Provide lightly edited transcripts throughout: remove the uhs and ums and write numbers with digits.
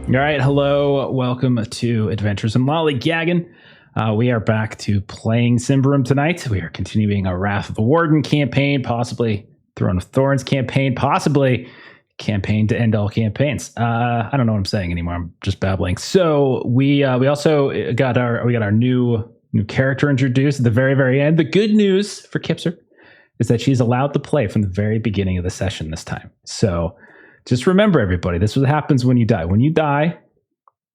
All right, hello, welcome to Adventures in Lollygagging. We are back to playing Symbaroum tonight. We are continuing our Wrath of the Warden campaign, possibly Throne of Thorns campaign, possibly campaign to end all campaigns. I don't know what I'm saying anymore. I'm just babbling. So we also got our new character introduced at the very end. The good news for Kipser is that she's allowed to play from the very beginning of the session this time. So just remember, everybody, this is what happens when you die. When you die,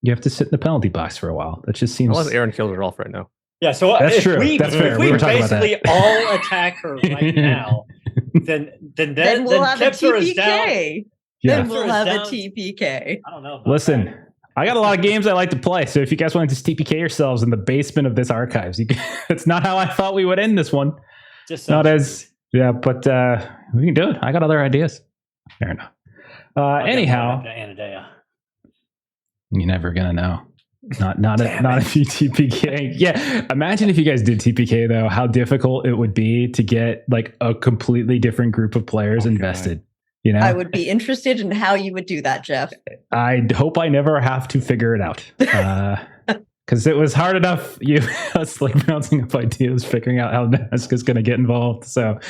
you have to sit in the penalty box for a while. That just seems... Unless Aaron kills Rolf right now. Yeah, so that's if true. That's fair. If we were talking about basically all attack her right now, then we'll have a Kipser is down. TPK. Yeah. Then we'll have a down. TPK. I don't know. Listen, that. I got a lot of games I like to play, so if you guys want to just TPK yourselves in the basement of this archives, it's not how I thought we would end this one. Just not as... Yeah, but we can do it. I got other ideas. Fair enough. Anyhow, you're never gonna know. Not if you TPK. Yeah, imagine if you guys did TPK though. How difficult it would be to get like a completely different group of players invested. You know, I would be interested in how you would do that, Jeff. I hope I never have to figure it out. Because it was hard enough, us like bouncing up ideas, figuring out how Nasca's going to get involved. So,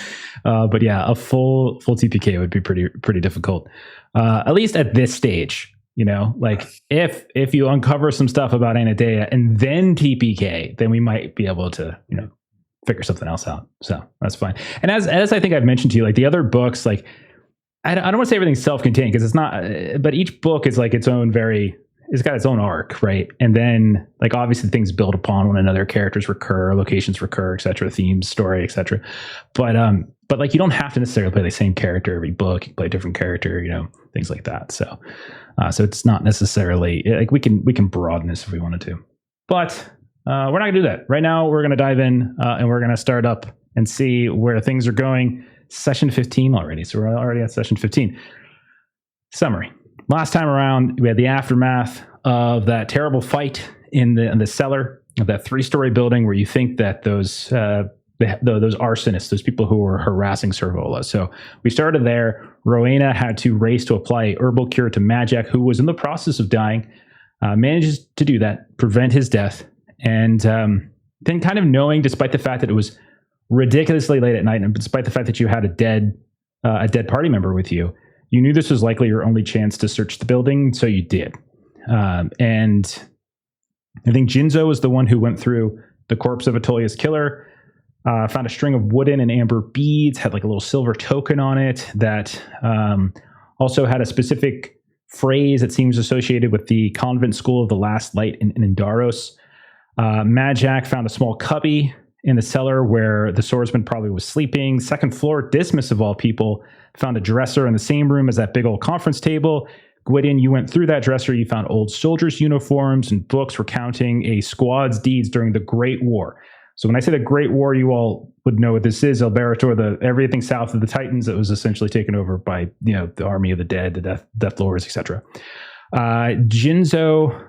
but yeah, a full TPK would be pretty difficult. At least at this stage, you know, like if you uncover some stuff about Anadea and then TPK, then we might be able to, figure something else out. So that's fine. And as I think I've mentioned to you, like the other books, like I don't want to say everything's self-contained because it's not, but each book is like its got its own arc, right? And then like obviously things build upon one another, characters recur, locations recur, etc., themes, story, etc. But like you don't have to necessarily play the same character every book. You can play a different character, things like that. So it's not necessarily like we can broaden this if we wanted to. But we're not gonna do that. Right now we're gonna dive in and we're gonna start up and see where things are going. Session 15 already. So we're already at session 15. Summary. Last time around, we had the aftermath of that terrible fight in the cellar of that 3-story building where you think that those arsonists, those people who were harassing Servola. So we started there. Rowena had to race to apply a herbal cure to Madjac, who was in the process of dying, manages to do that, prevent his death, and then kind of knowing, despite the fact that it was ridiculously late at night, and despite the fact that you had a dead party member with you, you knew this was likely your only chance to search the building, so you did. And I think Jinzo was the one who went through the corpse of Atolia's killer, found a string of wooden and amber beads, had like a little silver token on it that also had a specific phrase that seems associated with the convent school of the Last Light in Indaros. Madjac found a small cubby in the cellar where the swordsman probably was sleeping. Second floor, Dismas of all people found a dresser in the same room as that big old conference table. Gwydion, you went through that dresser. You found old soldiers' uniforms and books recounting a squad's deeds during the Great War. So when I say the Great War, you all would know what this is. Alberator, everything south of the Titans that was essentially taken over by the army of the dead, the Death Lords, etc. Jinzo,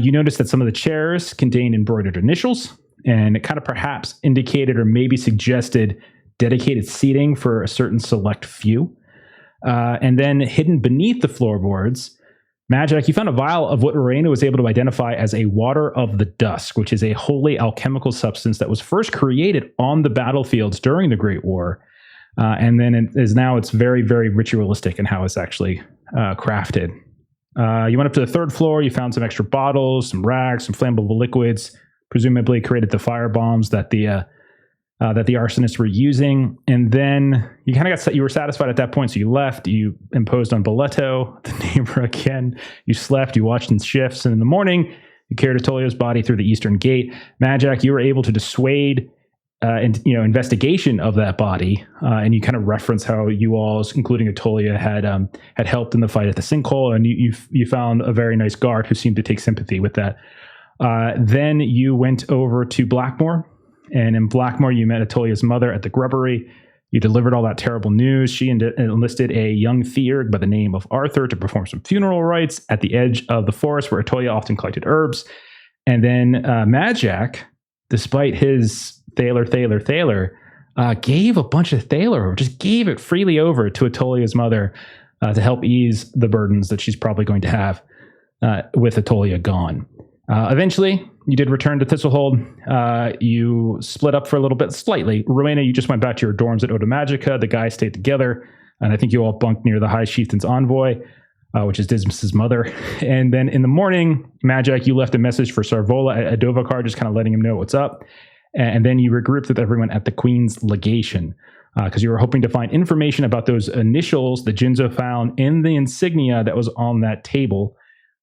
you noticed that some of the chairs contained embroidered initials, and it kind of perhaps indicated or maybe suggested dedicated seating for a certain select few. And then hidden beneath the floorboards, Madjac, you found a vial of what Rowena was able to identify as a water of the dusk, which is a holy alchemical substance that was first created on the battlefields during the Great War. And then it's very, very ritualistic in how it's actually crafted. You went up to the 3rd floor, you found some extra bottles, some rags, some flammable liquids, presumably created the fire bombs that the arsonists were using. And then you kind of you were satisfied at that point, so you left. You imposed on Boleto, the neighbor again. You slept, you watched in shifts, and in the morning, you carried Atolia's body through the eastern gate. Madjac, you were able to dissuade investigation of that body, and you kind of reference how you all, including Atolia, had helped in the fight at the sinkhole, and you found a very nice guard who seemed to take sympathy with that. Then you went over to Blackmore, and in Blackmore you met Atolia's mother at the grubbery. You delivered all that terrible news. She enlisted a young Theurg by the name of Arthur to perform some funeral rites at the edge of the forest where Atolia often collected herbs. And then Madjac, despite his Thaler, gave a bunch of Thaler, or just gave it freely over to Atolia's mother to help ease the burdens that she's probably going to have. with Atolia gone. Eventually, you did return to Thistlehold. You split up for a little bit, slightly. Rowena, you just went back to your dorms at Oda Magica. The guys stayed together, and I think you all bunked near the High Chieftain's Envoy, which is Dismas's mother. And then in the morning, Madjac, you left a message for Sarvola at Adovakar, just kind of letting him know what's up. And then you regrouped with everyone at the Queen's Legation, because you were hoping to find information about those initials that Jinzo found in the insignia that was on that table.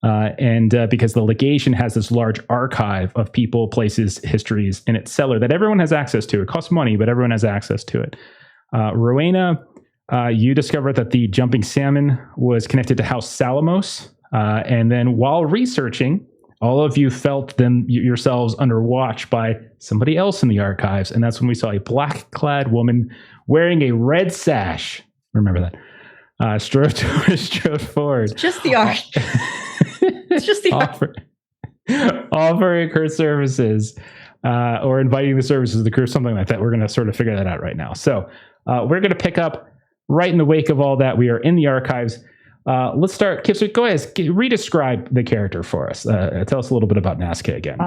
Because the legation has this large archive of people, places, histories in its cellar that everyone has access to. It costs money, but everyone has access to it. Rowena, you discovered that the jumping salmon was connected to House Salamos. And then while researching, all of you felt yourselves under watch by somebody else in the archives. And that's when we saw a black-clad woman wearing a red sash. Remember that. Strode forward. It's just the art. It's just the offering her services or inviting the services of the crew, something like that. We're going to sort of figure that out right now. So we're going to pick up right in the wake of all that. We are in the archives. Let's start. Kip, so go ahead, re-describe the character for us. Tell us a little bit about Nasca again.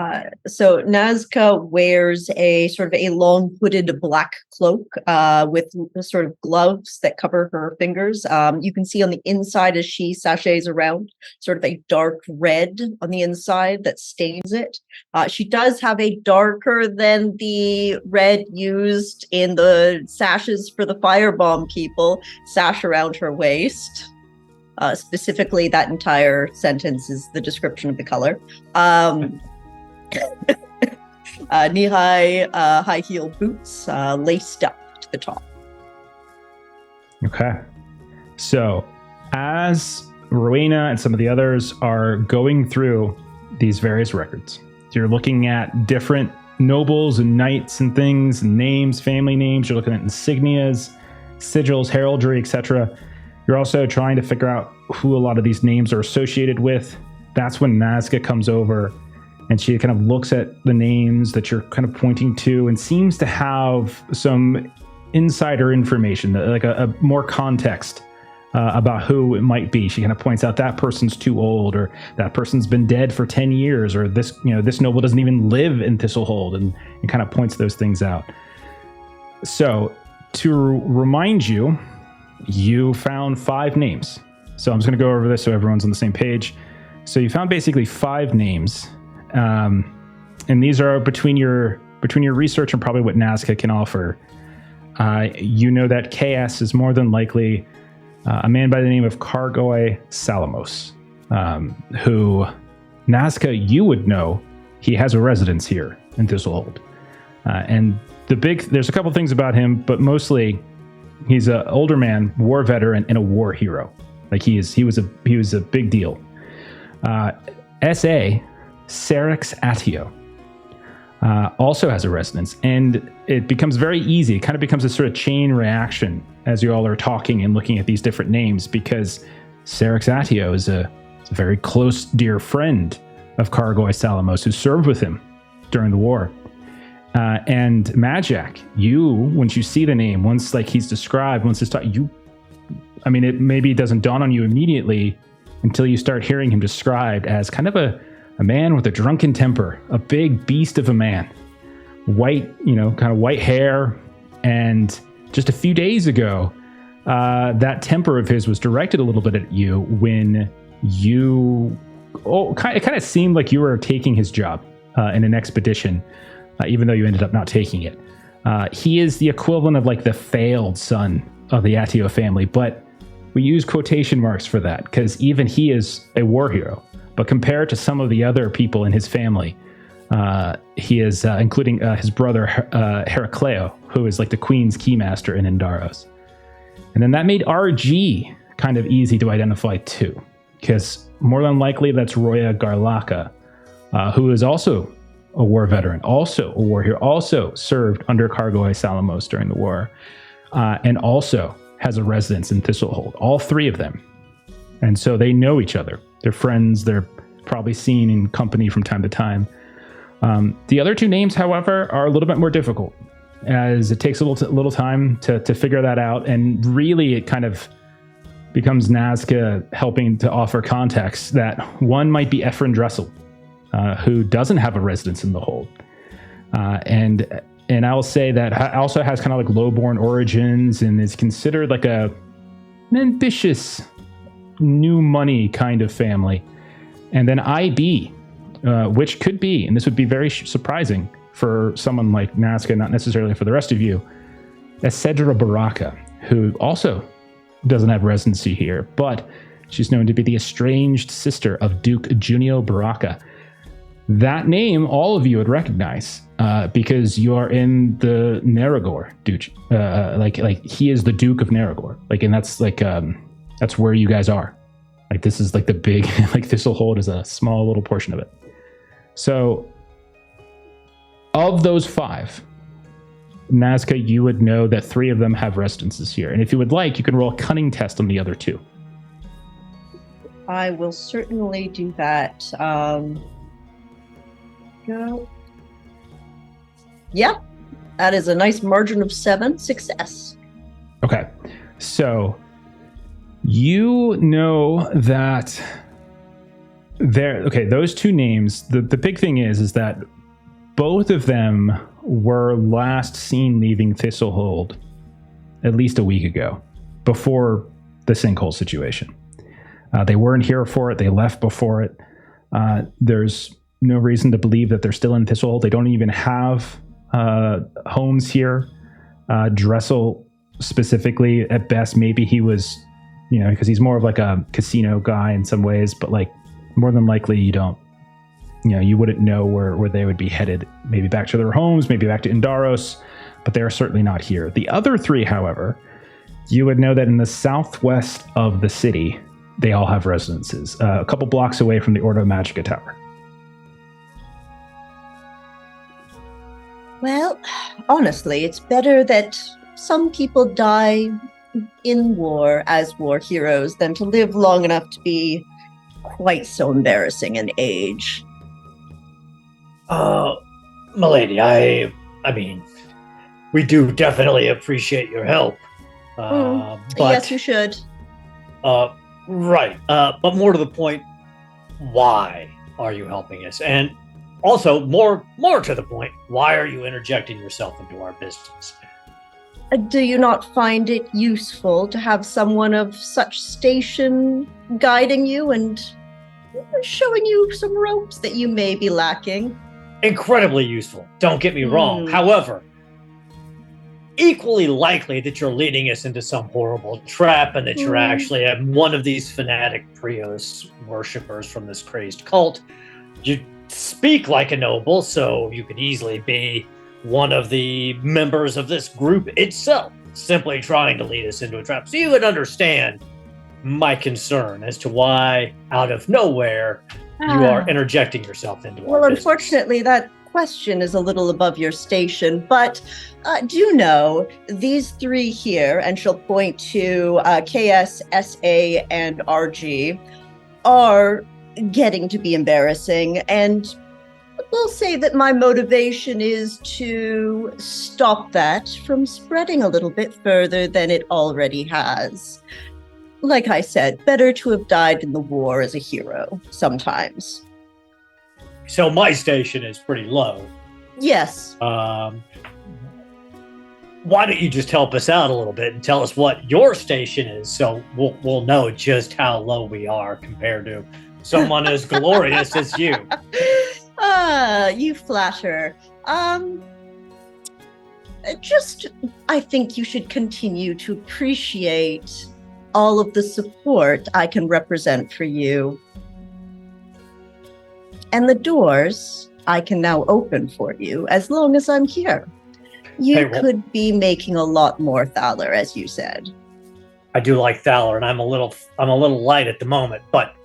So Nasca wears a sort of a long hooded black cloak with sort of gloves that cover her fingers. You can see on the inside as she sachets around, sort of a dark red on the inside that stains it. She does have a darker than the red used in the sashes for the firebomb people sash around her waist. Specifically, that entire sentence is the description of the color. Knee-high, high-heel boots, laced up to the top. Okay. So, as Rowena and some of the others are going through these various records, you're looking at different nobles and knights and things, and names, family names. You're looking at insignias, sigils, heraldry, etc. You're also trying to figure out who a lot of these names are associated with. That's when Nasca comes over and she kind of looks at the names that you're kind of pointing to and seems to have some insider information, like a more context about who it might be. She kind of points out that person's too old, or that person's been dead for 10 years, or this noble doesn't even live in Thistlehold, and kind of points those things out. So to remind you, you found 5 names. So I'm just going to go over this so everyone's on the same page. So you found basically 5 names. And these are between your research and probably what Nasca can offer. You know that KS is more than likely a man by the name of Kargoy Salamos, who Nasca, you would know he has a residence here in Thistlehold. And there's a couple things about him, but mostly he's an older man, war veteran, and a war hero. Like he was a big deal. S.A. Serix Atio also has a residence, and it becomes very easy. It kind of becomes a sort of chain reaction as you all are talking and looking at these different names, because Serix Atio is a very close, dear friend of Kargoy Salamos, who served with him during the war. And Madjac, once you see the name, once like he's described, once it's taught, it doesn't dawn on you immediately until you start hearing him described as kind of a man with a drunken temper, a big beast of a man, white, kind of white hair. And just a few days ago, that temper of his was directed a little bit at you when it kind of seemed like you were taking his job in an expedition. Even though you ended up not taking it. He is the equivalent of like the failed son of the Atio family, but we use quotation marks for that because even he is a war hero. But compared to some of the other people in his family, he is, including his brother Heracleo, who is like the Queen's keymaster in Indaros. And then that made RG kind of easy to identify too, because more than likely that's Roya Garlaca, who is also a war veteran, also a war hero, also served under Kargoy Salamos during the war, and also has a residence in Thistlehold. All 3 of them. And so they know each other. They're friends. They're probably seen in company from time to time. The other 2 names, however, are a little bit more difficult, as it takes a little time to figure that out. And really, it kind of becomes Nasca helping to offer context that one might be Ephraim Dressel, who doesn't have a residence in the hold. And I will say that also has kind of like low-born origins and is considered like an ambitious new money kind of family. And then IB, which could be, and this would be very surprising for someone like Nasca, not necessarily for the rest of you, Cedra Baraka, who also doesn't have residency here, but she's known to be the estranged sister of Duke Junio Baraka. That name, all of you would recognize because you are in the Narragor, Duke. Like he is the Duke of Narragor. Like, and that's like that's where you guys are. Like this is like the big like Thistlehold is a small little portion of it. So, of those 5, Nasca, you would know that 3 of them have residences here, and if you would like, you can roll a cunning test on the other 2. I will certainly do that. Go. Yeah, that is a nice margin of 7 success. Okay, so you know that those 2 names. The big thing is that both of them were last seen leaving Thistlehold at least a week ago, before the sinkhole situation. They weren't here for it. They left before it. There's no reason to believe that they're still in Thistlehold. They don't even have homes here. Dressel specifically, at best, maybe he was, because he's more of like a casino guy in some ways, but like more than likely you wouldn't know where they would be headed. Maybe back to their homes, maybe back to Indaros, but they are certainly not here. The other 3, however, you would know that in the southwest of the city, they all have residences, a couple blocks away from the Ordo Magica Tower. Well, honestly, it's better that some people die in war as war heroes than to live long enough to be quite so embarrassing in age. Milady, I mean, we do definitely appreciate your help. But yes, you should. Right. But more to the point, why are you helping us? And also, more to the point, why are you interjecting yourself into our business? Do you not find it useful to have someone of such station guiding you and showing you some ropes that you may be lacking? Incredibly useful. Don't get me wrong. However, equally likely that you're leading us into some horrible trap and that you're actually one of these fanatic Prios worshippers from this crazed cult. You speak like a noble, so you could easily be one of the members of this group itself, simply trying to lead us into a trap. So you would understand my concern as to why, out of nowhere, you are interjecting yourself into our business. Unfortunately, that question is a little above your station, but do know these 3 here, and she'll point to KS, SA, and RG, are getting to be embarrassing, and we'll say that my motivation is to stop that from spreading a little bit further than it already has. Like I said, better to have died in the war as a hero sometimes. So my station is pretty low. Yes. Why don't you just help us out a little bit and tell us what your station is, so we'll know just how low we are compared to someone as glorious as you. You flatter. I think you should continue to appreciate all of the support I can represent for you. And the doors I can now open for you as long as I'm here. You could be making a lot more Thaler, as you said. I do like Thaler, and I'm a little light at the moment, but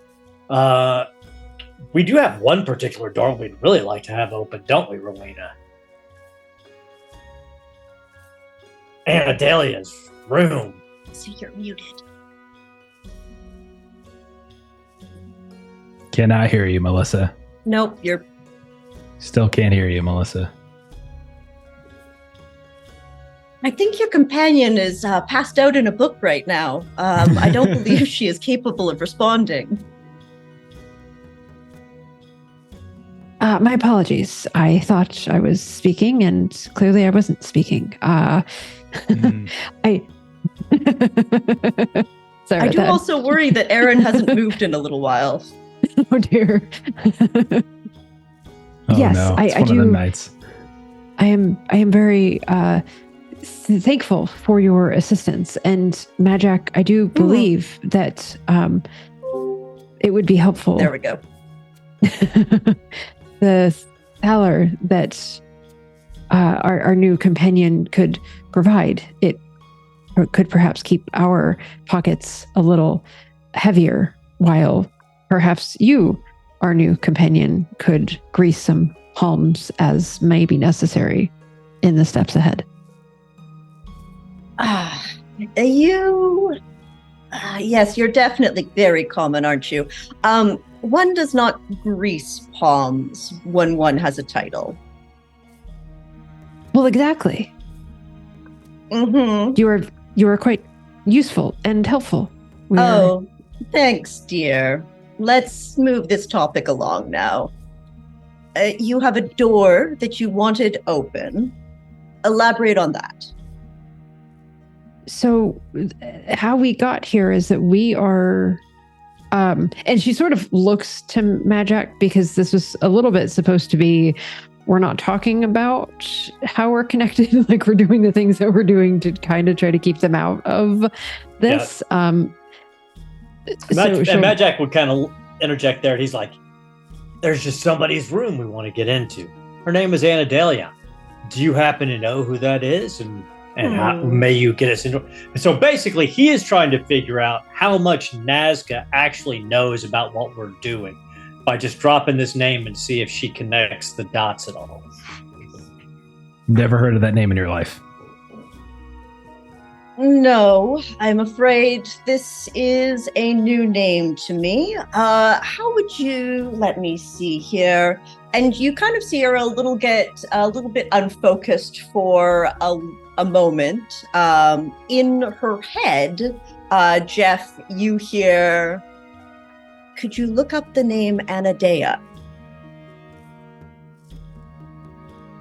we do have one particular door we'd really like to have open, don't we, Rowena? Anadalia's room. So you're muted. Cannot hear you, Melissa. Nope, you're... Still can't hear you, Melissa. I think your companion is passed out in a book right now. I don't believe she is capable of responding. My apologies. I thought I was speaking, and clearly I wasn't speaking. I Sorry I about do that. also worry that Aaron hasn't moved in a little while. Oh dear. Oh Yes, no, I it's one do. of them nights. I am very thankful for your assistance, and Madjac, I do believe that it would be helpful. There we go. The thaler that our new companion could provide, it could perhaps keep our pockets a little heavier, while perhaps you, our new companion, could grease some palms as may be necessary in the steps ahead. Yes, you're definitely very common, aren't you? One does not grease palms when one has a title. Well, exactly. Mm-hmm. You are quite useful and helpful. Oh, thanks, dear. Let's move this topic along now. You have a door that you wanted open. Elaborate on that. So, how we got here is that we are, and she sort of looks to Madjac, because this was a little bit supposed to be, we're not talking about how we're connected, like we're doing the things that we're doing to kind of try to keep them out of this. Yeah. And Madjac would kind of interject there, and he's like, there's just somebody's room we want to get into. Her name is Anna Delia. Do you happen to know who that is? And how may you get us into? And so basically, he is trying to figure out how much Nasca actually knows about what we're doing by just dropping this name and see if she connects the dots at all. Never heard of that name in your life. No, I'm afraid this is a new name to me. How would you, let me see here. And you kind of see her a little bit unfocused for a moment. In her head, Jeff, you hear, could you look up the name Anadea?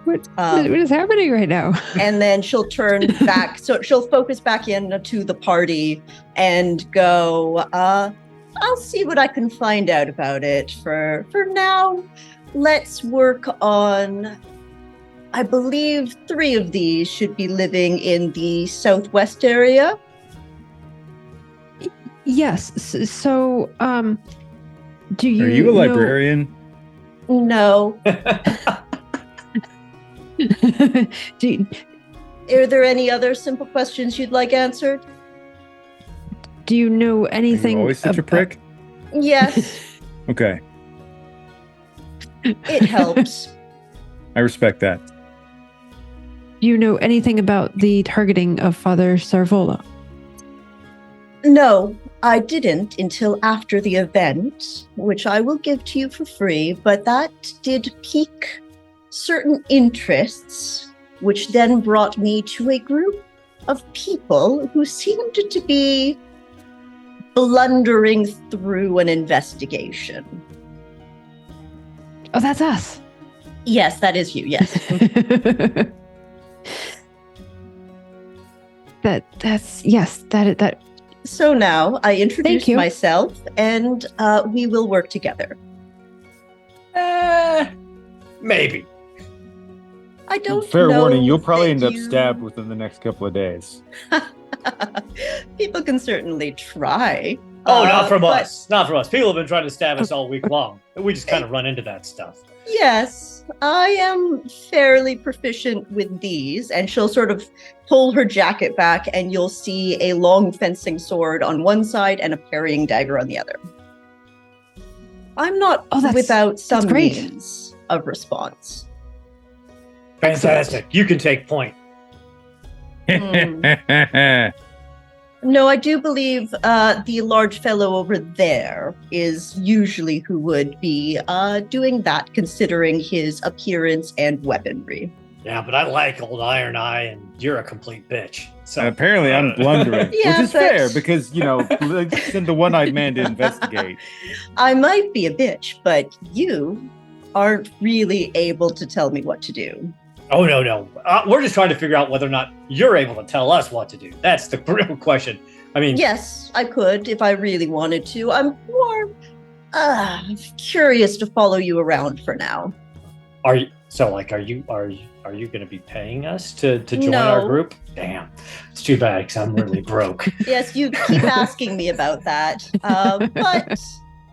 What is happening right now? And then she'll turn back. So she'll focus back in to the party and go, I'll see what I can find out about it. For now, let's work on, I believe 3 of these should be living in the southwest area. Yes. So, do you? Are you a librarian? No. Are there any other simple questions you'd like answered? Do you know anything? Are you always such a prick? Yes. Okay. It helps. I respect that. Do you know anything about the targeting of Father Sarvola? No, I didn't until after the event, which I will give to you for free, but that did pique certain interests, which then brought me to a group of people who seemed to be blundering through an investigation. Oh, that's us. Yes, that is you, yes. That. So now I introduce you. myself, and we will work together. Maybe. I don't Fair know. warning, you'll probably that end up you- stabbed within the next couple of days. People can certainly try. Oh, not from but us. Not from us. People have been trying to stab us all week long. We just kind of run into that stuff. Yes, I am fairly proficient with these. And she'll sort of pull her jacket back, and you'll see a long fencing sword on one side and a parrying dagger on the other. I'm not without some great. means of response. Fantastic. You can take point. No, I do believe the large fellow over there is usually who would be doing that, considering his appearance and weaponry. Yeah, but I like old Iron Eye, and you're a complete bitch. So Apparently, I'm blundering, Yeah, which is but- fair because let's send the one-eyed man to investigate. I might be a bitch, but you aren't really able to tell me what to do. Oh, no. We're just trying to figure out whether or not you're able to tell us what to do. That's the real question. I mean, Yes, I could if I really wanted to. I'm more curious to follow you around for now. are you going to be paying us to join No. our group? Damn, it's too bad because I'm really broke. Yes, you keep asking me about that, but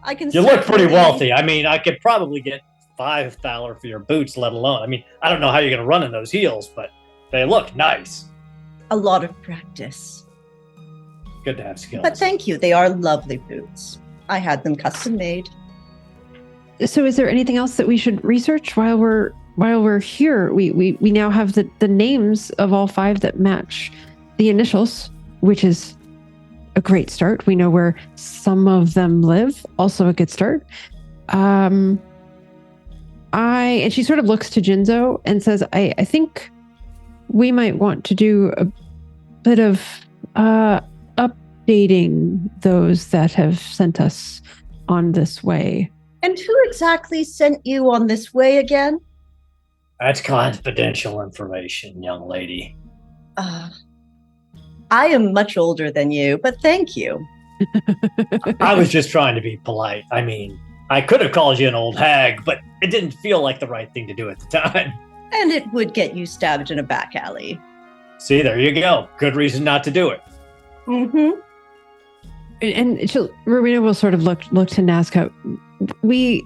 I can. You look pretty certainly- wealthy. I mean, I could probably get $5 for your boots, let alone. I mean, I don't know how you're going to run in those heels, but they look nice. A lot of practice. Good to have skills. But thank you. They are lovely boots. I had them custom made. So is there anything else that we should research while we're here? We now have the names of all 5 that match the initials, which is a great start. We know where some of them live, also a good start. And she sort of looks to Jinzo and says, I think we might want to do a bit of updating those that have sent us on this way. And who exactly sent you on this way again? That's confidential information, young lady. I am much older than you, but thank you. I was just trying to be polite. I mean, I could have called you an old hag, but it didn't feel like the right thing to do at the time. And it would get you stabbed in a back alley. See, there you go. Good reason not to do it. Mm-hmm. And Rowena will sort of look to Nasca. We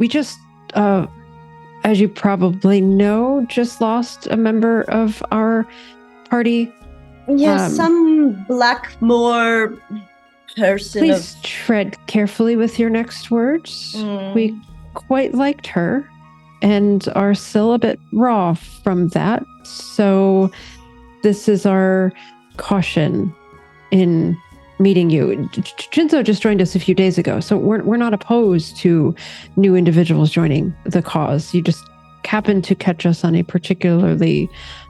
just, as you probably know, just lost a member of our party. Yes, some Blackmore person Please of... tread carefully with your next words. Mm. We quite liked her and are still a bit raw from that. So this is our caution in meeting you. Jinzo just joined us a few days ago, so we're not opposed to new individuals joining the cause. You just happened to catch us on a particularly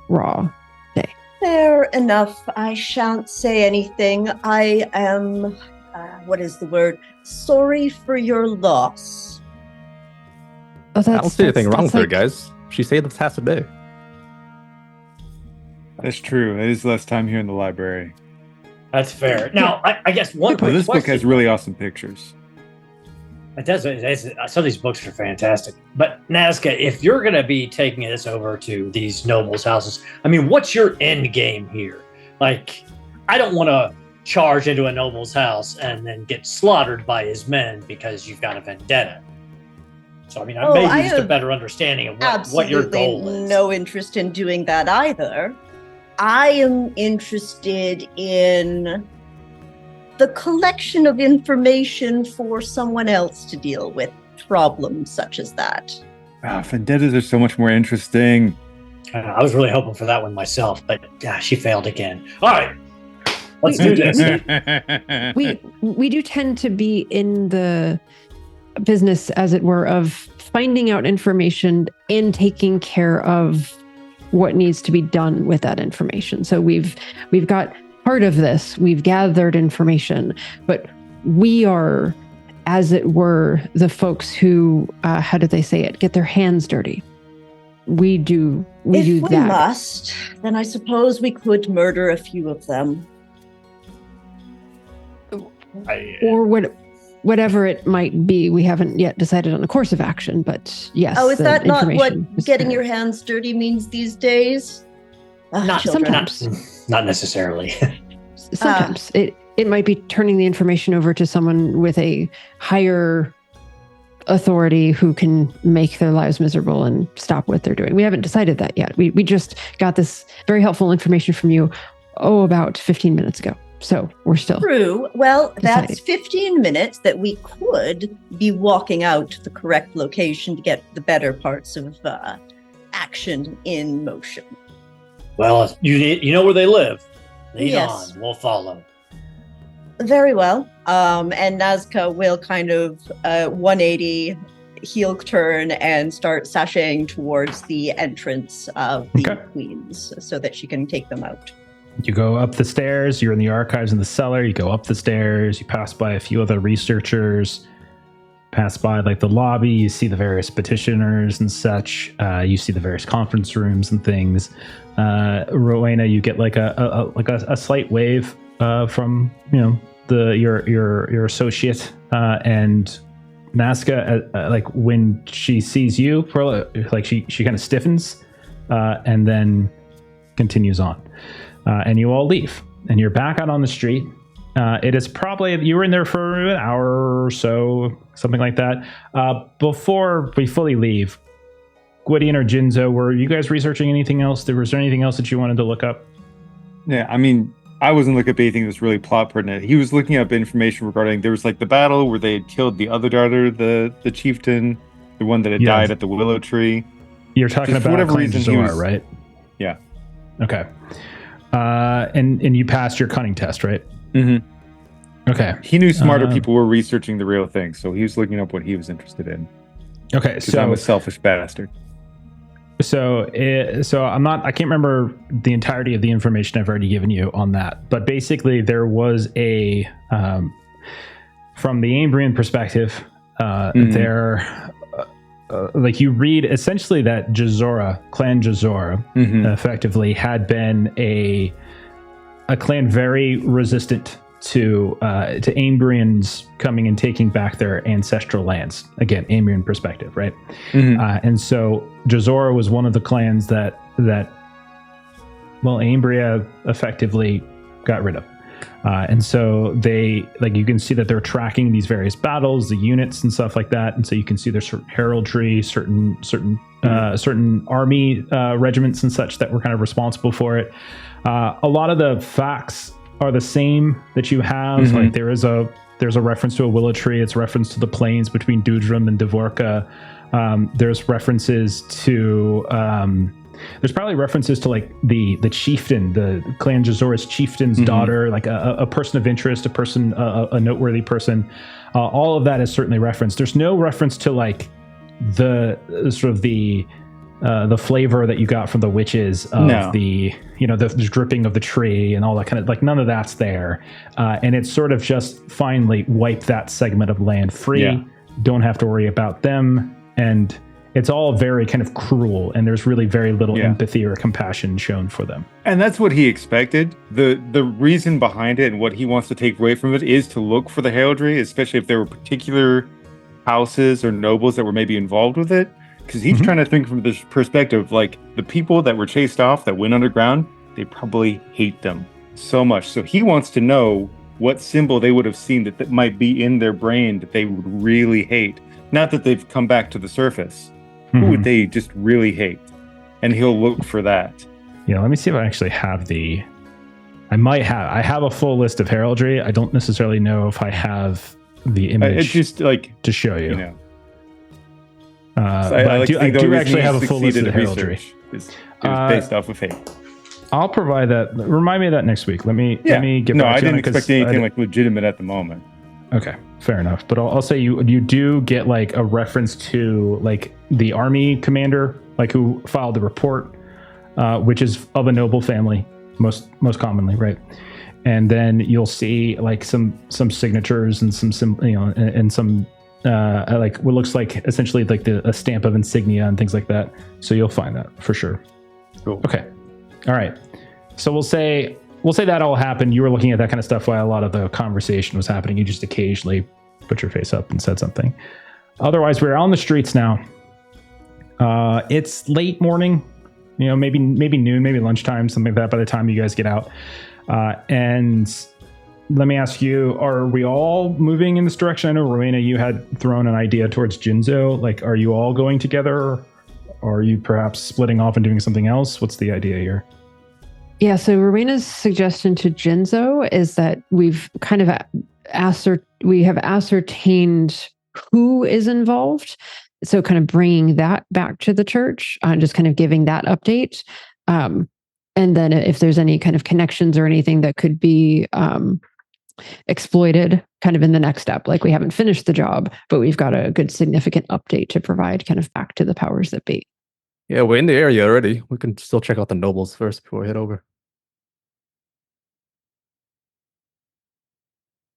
raw day. Fair enough. I shan't say anything. I am, what is the word? Sorry for your loss. Oh, I don't see anything wrong with her, guys. She saved us half a day. That's true. It is less time here in the library. That's fair. Now, I guess one But quick this book question. has really awesome pictures. It does. Some of these books are fantastic. But Nasca, if you're going to be taking this over to these nobles' houses, I mean, what's your end game here? Like, I don't want to charge into a noble's house and then get slaughtered by his men because you've got a vendetta. So, I mean, I may use a have better understanding of what Absolutely your goal is. no interest in doing that either. I am interested in the collection of information for someone else to deal with problems such as that. Vendettas are so much more interesting. I was really hoping for that one myself, but she failed again. All right, let's do this. We do tend to be in the business, as it were, of finding out information and taking care of what needs to be done with that information. So we've got part of this, we've gathered information, but we are, as it were, the folks who, how do they say it, get their hands dirty. We do If we that. must, then I suppose we could murder a few of them. Or whatever it might be. We haven't yet decided on a course of action, but yes. Oh, is the that not what information is getting there. your hands dirty means these days? Not Children. sometimes. Not necessarily. Sometimes it might be turning the information over to someone with a higher authority who can make their lives miserable and stop what they're doing. We haven't decided that yet. We just got this very helpful information from you, about 15 minutes ago. So we're still True. Well, that's deciding. 15 minutes that we could be walking out to the correct location to get the better parts of action in motion. Well, you know where they live. Lead Yes. on. We'll follow. Very well. And Nasca will kind of 180 heel turn and start sashaying towards the entrance of the queens so that she can take them out. You go up the stairs. You're in the archives in the cellar. You go up the stairs. You pass by a few other researchers. Pass by like the lobby. You see the various petitioners and such. You see the various conference rooms and things. Rowena, you get like a slight wave from your associate and Nasca. Like when she sees you, like she kind of stiffens and then continues on. And you all leave, and you're back out on the street. It is probably, you were in there for an hour or so, something like that. Before we fully leave, Gwydion or Jinzo, were you guys researching anything else? Was there anything else that you wanted to look up? Yeah, I mean, I wasn't looking up anything that was really plot pertinent. He was looking up information regarding, there was like the battle where they had killed the other daughter, the chieftain, the one that had died at the willow tree. You're talking about whatever reason he was, right? Yeah. Okay. And you passed your cunning test, right? Mm-hmm. Okay. He knew smarter people were researching the real thing, so he was looking up what he was interested in. Okay, so I'm a selfish bastard. So I can't remember the entirety of the information I've already given you on that, but basically there was a from the Ambrian perspective, there. Like you read essentially that Clan Jazora, effectively had been a clan very resistant to Ambrians coming and taking back their ancestral lands. Again, Ambrian perspective, right? And so Jazora was one of the clans that Ambria effectively got rid of. And so they, like, you can see that they're tracking these various battles, the units and stuff like that. And so you can see there's certain heraldry, certain army regiments and such that were kind of responsible for it. A lot of the facts are the same that you have. Like there's a reference to a willow tree. It's a reference to the plains between Dudrum and Dvorka. There's references to there's probably references to like the chieftain, the Clan Jazora's chieftain's daughter, like a person of interest, a noteworthy person. All of that is certainly referenced. There's no reference to like the sort of the flavor that you got from the witches of the dripping of the tree and all that kind of, like, none of that's there. And it's sort of just finally wipe that segment of land free. Don't have to worry about them. And it's all very kind of cruel, and there's really very little empathy or compassion shown for them. And that's what he expected. The reason behind it and what he wants to take away from it is to look for the heraldry, especially if there were particular houses or nobles that were maybe involved with it. Because he's trying to think from this perspective, like, the people that were chased off, that went underground, they probably hate them so much. So he wants to know what symbol they would have seen that might be in their brain that they would really hate. Not that they've come back to the surface. Who would they just really hate? And he'll look for that. Yeah, let me see if I actually have I have a full list of heraldry. I don't necessarily know if I have the image it's just like to show you. I do actually have a full list of heraldry. It was based off of hate. I'll provide that. Remind me of that next week. Let me get back to you. No, I didn't expect anything like legitimate at the moment. Okay, fair enough. But I'll say you do get like a reference to like the army commander, like who filed the report, which is of a noble family, most commonly, right? And then you'll see like some signatures and some like what looks like essentially like a stamp of insignia and things like that. So you'll find that for sure. Cool. Okay. All right. So we'll say that all happened. You were looking at that kind of stuff while a lot of the conversation was happening. You just occasionally put your face up and said something. Otherwise, we're on the streets now. It's late morning, maybe noon, maybe lunchtime, something like that by the time you guys get out. And let me ask you, are we all moving in this direction? I know, Rowena, you had thrown an idea towards Jinzo. Like, are you all going together? Or are you perhaps splitting off and doing something else? What's the idea here? Yeah, so Rowena's suggestion to Jinzo is that we've kind of ascertained who is involved. So kind of bringing that back to the church, just kind of giving that update. And then if there's any kind of connections or anything that could be exploited, kind of in the next step. Like we haven't finished the job, but we've got a good significant update to provide kind of back to the powers that be. Yeah, we're in the area already. We can still check out the nobles first before we head over.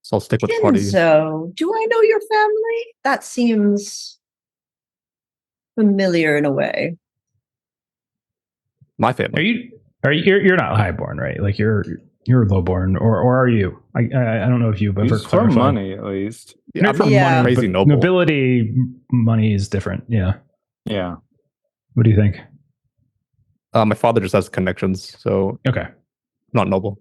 So I'll stick with the party. Jinzo, do I know your family? That seems familiar in a way. My family. You're not highborn, right? Like you're lowborn, or are you? I don't know if you've ever He's from clarified. money, at least. Yeah, Not I'm from Yeah. money, crazy but noble. nobility money is different. Yeah. Yeah. What do you think? My father just has connections, so Okay. not noble.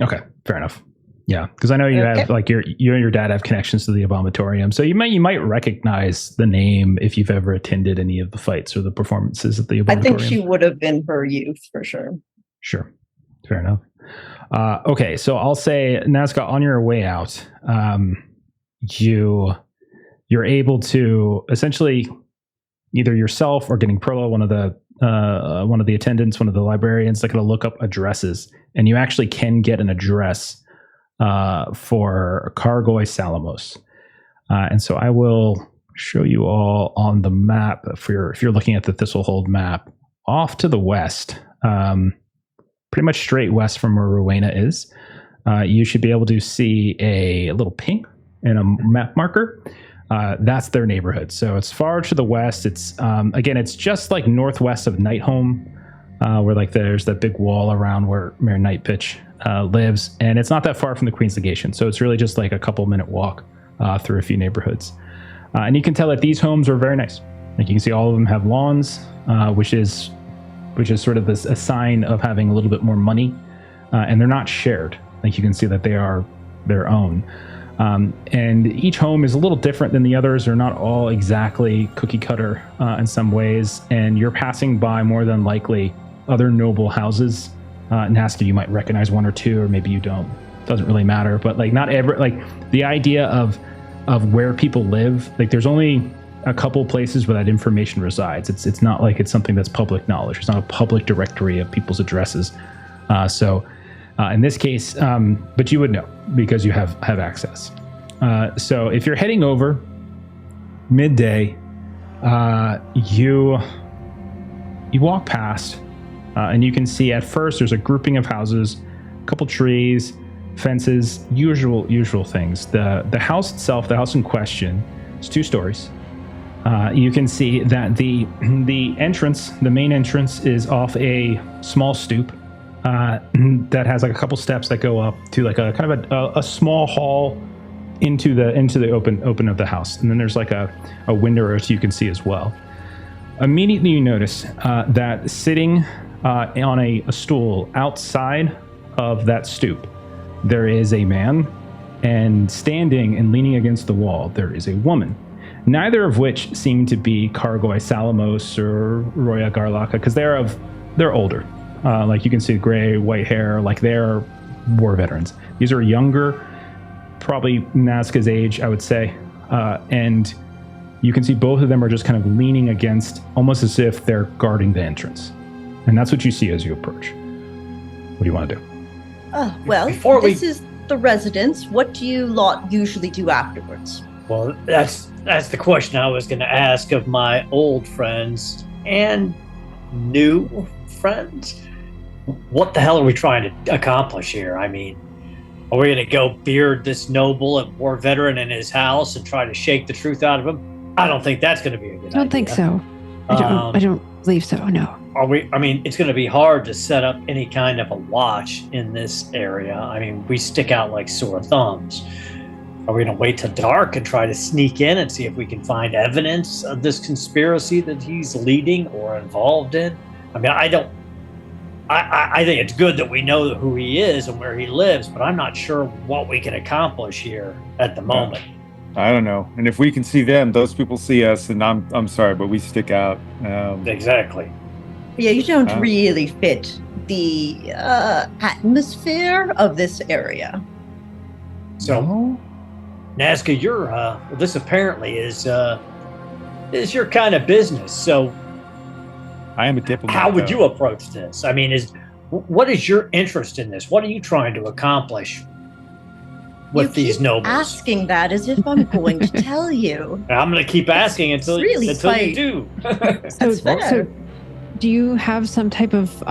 Okay. Fair enough. Yeah, because I know you Okay. have like you and your dad have connections to the Abomatorium, so you might recognize the name if you've ever attended any of the fights or the performances at the Abomatorium. I think she would have been her youth for sure. Sure. Fair enough. Okay, so I'll say, Nasca, on your way out, you're able to essentially either yourself or getting Perla, one of the attendants, one of the librarians, they're going to look up addresses, and you actually can get an address for Kargoy Salamos. And so I will show you all on the map if you're looking at the Thistlehold map off to the west. Pretty much straight west from where Rowena is. You should be able to see a little ping and a map marker. That's their neighborhood. So it's far to the west. It's again, it's just like northwest of Nightholm, where like there's that big wall around where Mayor Nightpitch lives, and it's not that far from the Queen's Legation. So it's really just like a couple-minute walk through a few neighborhoods, and you can tell that these homes are very nice. Like you can see, all of them have lawns, which is sort of a sign of having a little bit more money, and they're not shared. Like you can see that they are their own. And each home is a little different than the others. They're not all exactly cookie cutter in some ways. And you're passing by, more than likely, other noble houses. Nasca, you might recognize one or two, or maybe you don't. Doesn't really matter. But like not ever, like the idea of where people live, like there's only a couple places where that information resides. It's not like it's something that's public knowledge. It's not a public directory of people's addresses. So in this case, but you would know because you have access. So if you're heading over midday, you walk past, and you can see at first there's a grouping of houses, a couple trees, fences, usual things. The house itself, the house in question, is 2 stories. You can see that the entrance, the main entrance, is off a small stoop that has like a couple steps that go up to like a kind of a small hall into the open of the house, and then there's like a window or two you can see as well. Immediately you notice that sitting on a stool outside of that stoop, there is a man, and standing and leaning against the wall there is a woman. Neither of which seem to be Kargoy Salamos or Roya Garlaka, because they're older. Like you can see gray, white hair, like they're war veterans. These are younger, probably Nasca's age, I would say. And you can see both of them are just kind of leaning against, almost as if they're guarding the entrance. And that's what you see as you approach. What do you want to do? Well, Before this is the residence. What do you lot usually do afterwards? Well, that's the question I was going to ask of my old friends and new friends. What the hell are we trying to accomplish here? I mean, are we going to go beard this noble and war veteran in his house and try to shake the truth out of him? I don't think that's going to be a good idea. I don't think so. I don't believe so, no. Are we? I mean, it's going to be hard to set up any kind of a watch in this area. I mean, we stick out like sore thumbs. Are we going to wait till dark and try to sneak in and see if we can find evidence of this conspiracy that he's leading or involved in? I mean, I think it's good that we know who he is and where he lives, but I'm not sure what we can accomplish here at the moment. I don't know. And if we can see them, those people see us, and I'm sorry, but we stick out. Exactly. Yeah, you don't really fit the atmosphere of this area. So, Nasca, this apparently is your kind of business. So, I am a diplomat. how would you approach this? I mean, what is your interest in this? What are you trying to accomplish? with these keep nobles? asking that as if I'm going to tell you. I'm going to keep asking until really you spite. do. That's fair. So, do you have some type of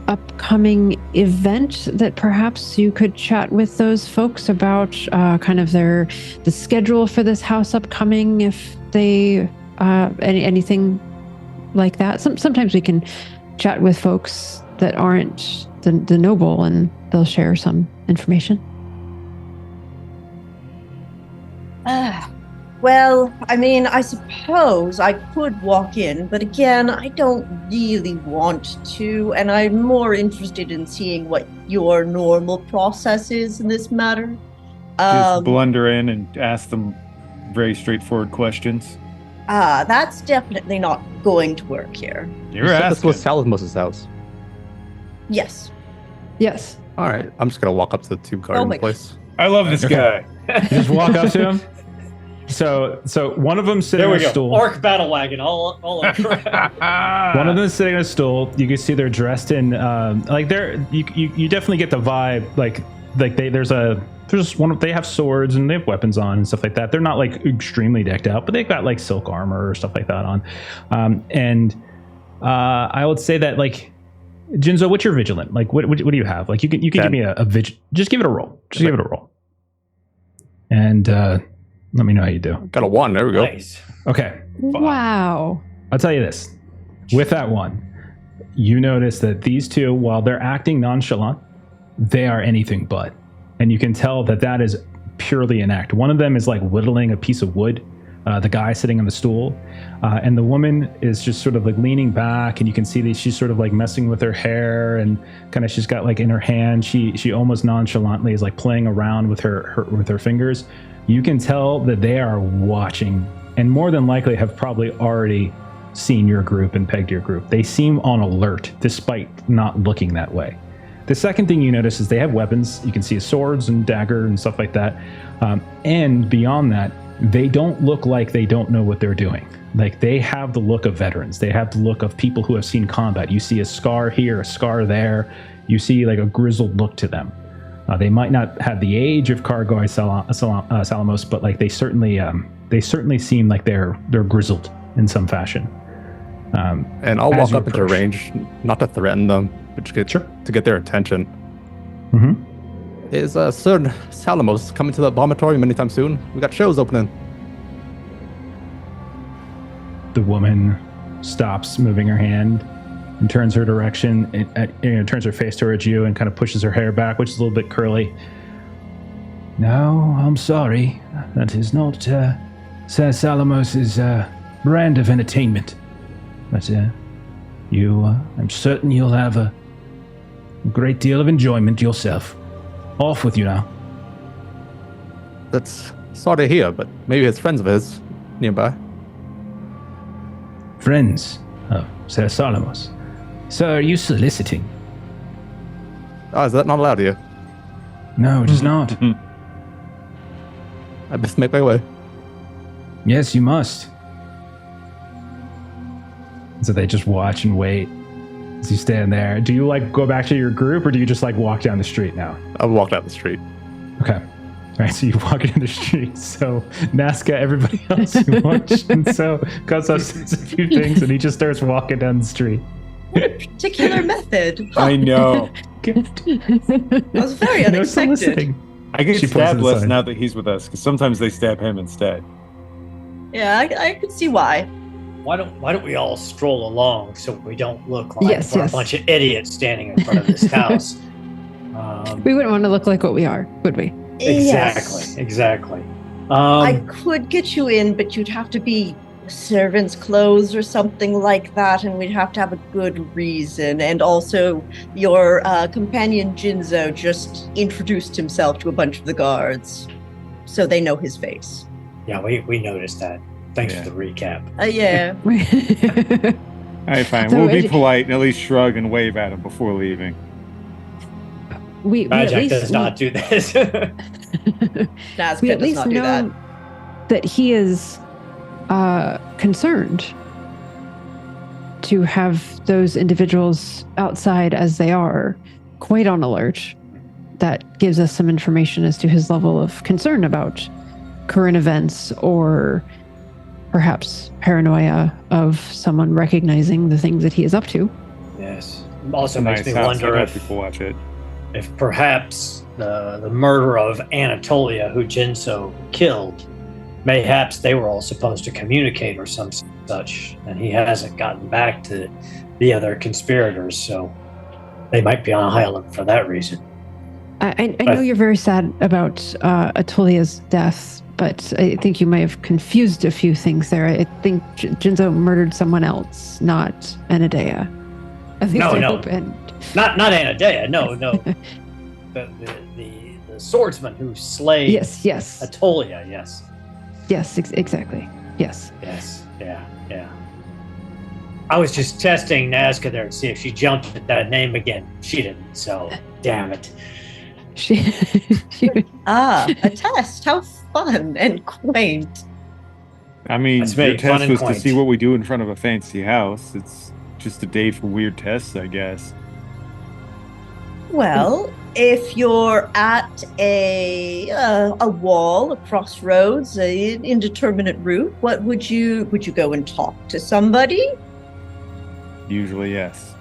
upcoming event that perhaps you could chat with those folks about, kind of the schedule for this house upcoming, if they anything like that? Sometimes we can chat with folks that aren't the noble, and they'll share some information. Well, I mean, I suppose I could walk in, but again, I don't really want to, and I'm more interested in seeing what your normal process is in this matter. Just blunder in and ask them very straightforward questions. That's definitely not going to work here. You're This asking. was Salamos's house. Yes. Yes. All right, I'm just gonna walk up to the tube garden my place. I love this guy. You just walk up to him. So one of them sitting There on we a go. stool. Orc battle wagon, all over. One of them is sitting on a stool. You can see they're dressed in like they're you definitely get the vibe like there's one they have swords and they have weapons on and stuff like that. They're not like extremely decked out, but they've got like silk armor or stuff like that on. I would say that like Jinzo, what's your vigilant? Like what do you have? Like you can give me a just give it a roll. Just give it a roll. And let me know how you do. Got a 1. There we go. Nice. Okay. Wow. I'll tell you this. With that one, you notice that these two, while they're acting nonchalant, they are anything but. And you can tell that is purely an act. One of them is like whittling a piece of wood, the guy sitting on the stool. And the woman is just sort of like leaning back, and you can see that she's sort of like messing with her hair, and kind of she's got like in her hand, she almost nonchalantly is like playing around with her fingers. You can tell that they are watching, and more than likely have probably already seen your group and pegged your group. They seem on alert despite not looking that way. The second thing you notice is they have weapons. You can see swords and dagger and stuff like that. And beyond that, they don't look like they don't know what they're doing. Like they have the look of veterans. They have the look of people who have seen combat. You see a scar here, a scar there. You see like a grizzled look to them. They might not have the age of Kargoi Salamos, but like they certainly seem like they're grizzled in some fashion. And I'll walk up into range, not to threaten them, but to get their attention. Mm-hmm. Is Sir Salamos coming to the Abomatorium anytime soon? We got shows opening. The woman stops moving her hand and turns her direction, turns her face towards you and kind of pushes her hair back, which is a little bit curly. No, I'm sorry. That is not Sir Salamos's brand of entertainment. But I'm certain you'll have a great deal of enjoyment yourself. Off with you now. That's sorry to hear, but maybe it's friends of his nearby. Friends of Sir Salamos. Sir, are you soliciting? Oh, is that not allowed here? No, it is not. I best make my way. Yes, you must. So they just watch and wait as you stand there. Do you like go back to your group, or do you just like walk down the street now? I'll walk down the street. Okay. All right, so you walk down the street. So Nasca, everybody else you watch, and so Kosa says a few things, and he just starts walking down the street. Particular method. I know. That was very No unexpected. soliciting. I get She points stabbed to the less side. now that he's with us, because sometimes they stab him instead. Yeah, I could see why. Why don't we all stroll along so we don't look like Yes, we're yes. a bunch of idiots standing in front of this house? We wouldn't want to look like what we are, would we? Yes. Exactly. I could get you in, but you'd have to be servant's clothes or something like that, and we'd have to have a good reason. And also, your companion Jinzo just introduced himself to a bunch of the guards, so they know his face. Yeah, we noticed that. Thanks Yeah. for the recap. Yeah. All right, fine. So We'll be it- polite and at least shrug and wave at him before leaving. we at Madjac least does not do this. Nasca we at does least not do know that he is concerned to have those individuals outside as they are, quite on alert. that gives us some information as to his level of concern about current events or perhaps paranoia of someone recognizing the things that he is up to. Yes. Also Nice makes me house. wonder I'd have if people watch it. perhaps the murder of Anatolia, who Jinzo killed, mayhaps they were all supposed to communicate or some such, and he hasn't gotten back to the other conspirators, so they might be on a high alert for that reason. I know you're very sad about Atolia's death, but I think you may have confused a few things there. I think Jinzo murdered someone else, not Anadea. At least I hope. And not Anadea. No. the swordsman who slayed yes Atolia. Yes, exactly. Yes, yeah. I was just testing Nasca there to see if she jumped at that name again. She didn't, so damn it. A test. How fun and quaint. I mean, That's your very fun test and was to quaint. see what we do in front of a fancy house. It's just a day for weird tests, I guess. Well, if you're at a wall, a crossroads, an indeterminate route, what would you go and talk to somebody? Usually, yes.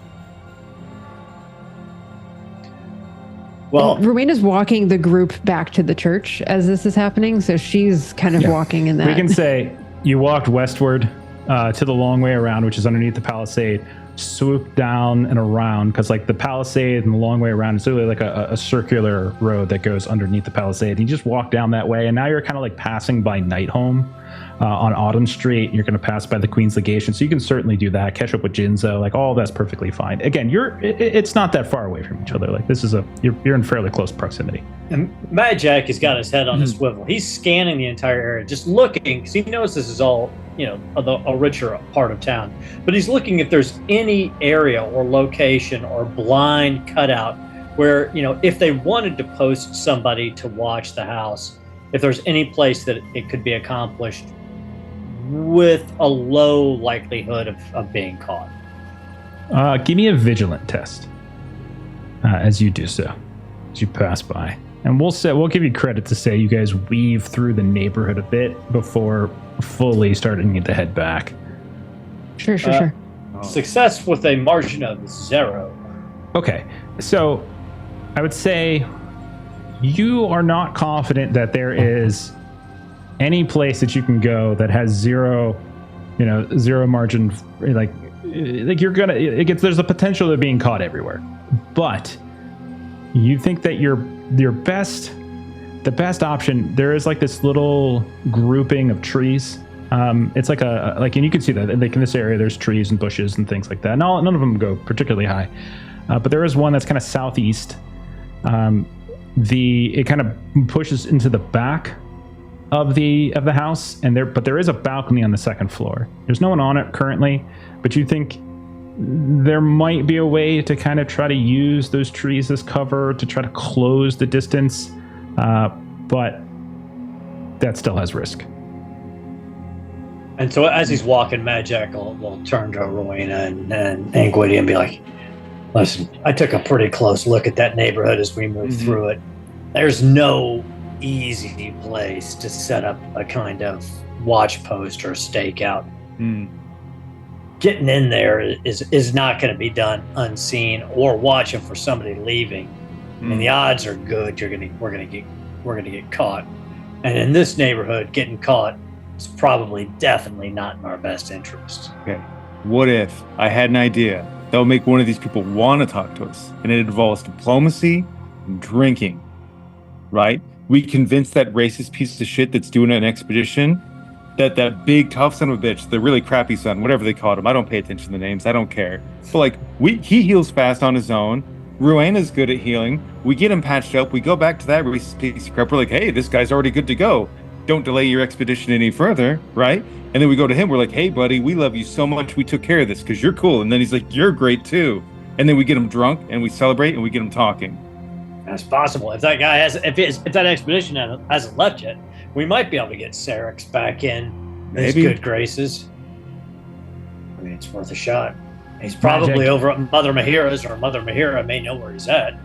Well, Rowena's walking the group back to the church as this is happening, so she's kind of walking in that. We can say you walked westward to the long way around, which is underneath the palisade, swoop down and around, because like the palisade and the long way around is literally like a circular road that goes underneath the palisade. You just walk down that way, and now you're kind of like passing by Nightholm on Autumn Street. You're going to pass by the Queen's Legation, so you can certainly do that. Catch up with Jinzo, like all that's perfectly fine. Again, it's not that far away from each other. Like this is you're in fairly close proximity. and Madjac has got his head on a swivel. He's scanning the entire area, just looking, because he knows this is all, a richer part of town. But he's looking if there's any area or location or blind cutout where, if they wanted to post somebody to watch the house, if there's any place that it could be accomplished with a low likelihood of being caught. Give me a vigilant test as you do so, as you pass by. And we'll give you credit to say you guys weave through the neighborhood a bit before fully starting to head back. Sure. Success with a margin of 0. Okay, so I would say you are not confident that there is any place that you can go that has zero margin. Like you're gonna, there's a potential of being caught everywhere, but you think that the best option, there is like this little grouping of trees. It's like and you can see that like in this area there's trees and bushes and things like that. None of them go particularly high, but there is one that's kind of southeast. It kind of pushes into the back of the house, but there is a balcony on the second floor. There's no one on it currently, but you think there might be a way to kind of try to use those trees as cover to try to close the distance, but that still has risk. And so as he's walking, Madjac will turn to Rowena and Anguidi and be like, listen, I took a pretty close look at that neighborhood as we moved through it. There's no easy place to set up a kind of watch post or stakeout. Getting in there is not going to be done unseen or watching for somebody leaving. I mean, the odds are good we're gonna get caught. And in this neighborhood, getting caught is probably definitely not in our best interest. Okay. What if I had an idea that would make one of these people want to talk to us, and it involves diplomacy and drinking, right? We convince that racist piece of shit that's doing an expedition that big tough son of a bitch, the really crappy son, whatever they called him. I don't pay attention to the names. I don't care. But he heals fast on his own. Rowena's good at healing. We get him patched up. We go back to that racist piece of crap. We're like, hey, this guy's already good to go. Don't delay your expedition any further, right? And then we go to him. We're like, hey, buddy, we love you so much. We took care of this because you're cool. And then he's like, you're great too. And then we get him drunk and we celebrate and we get him talking. That's possible. If that guy if that expedition hasn't left yet, we might be able to get Sarex back in his good graces. I mean, it's worth a shot. He's probably over at Mother Mahira's, or Mother Mahira may know where he's at.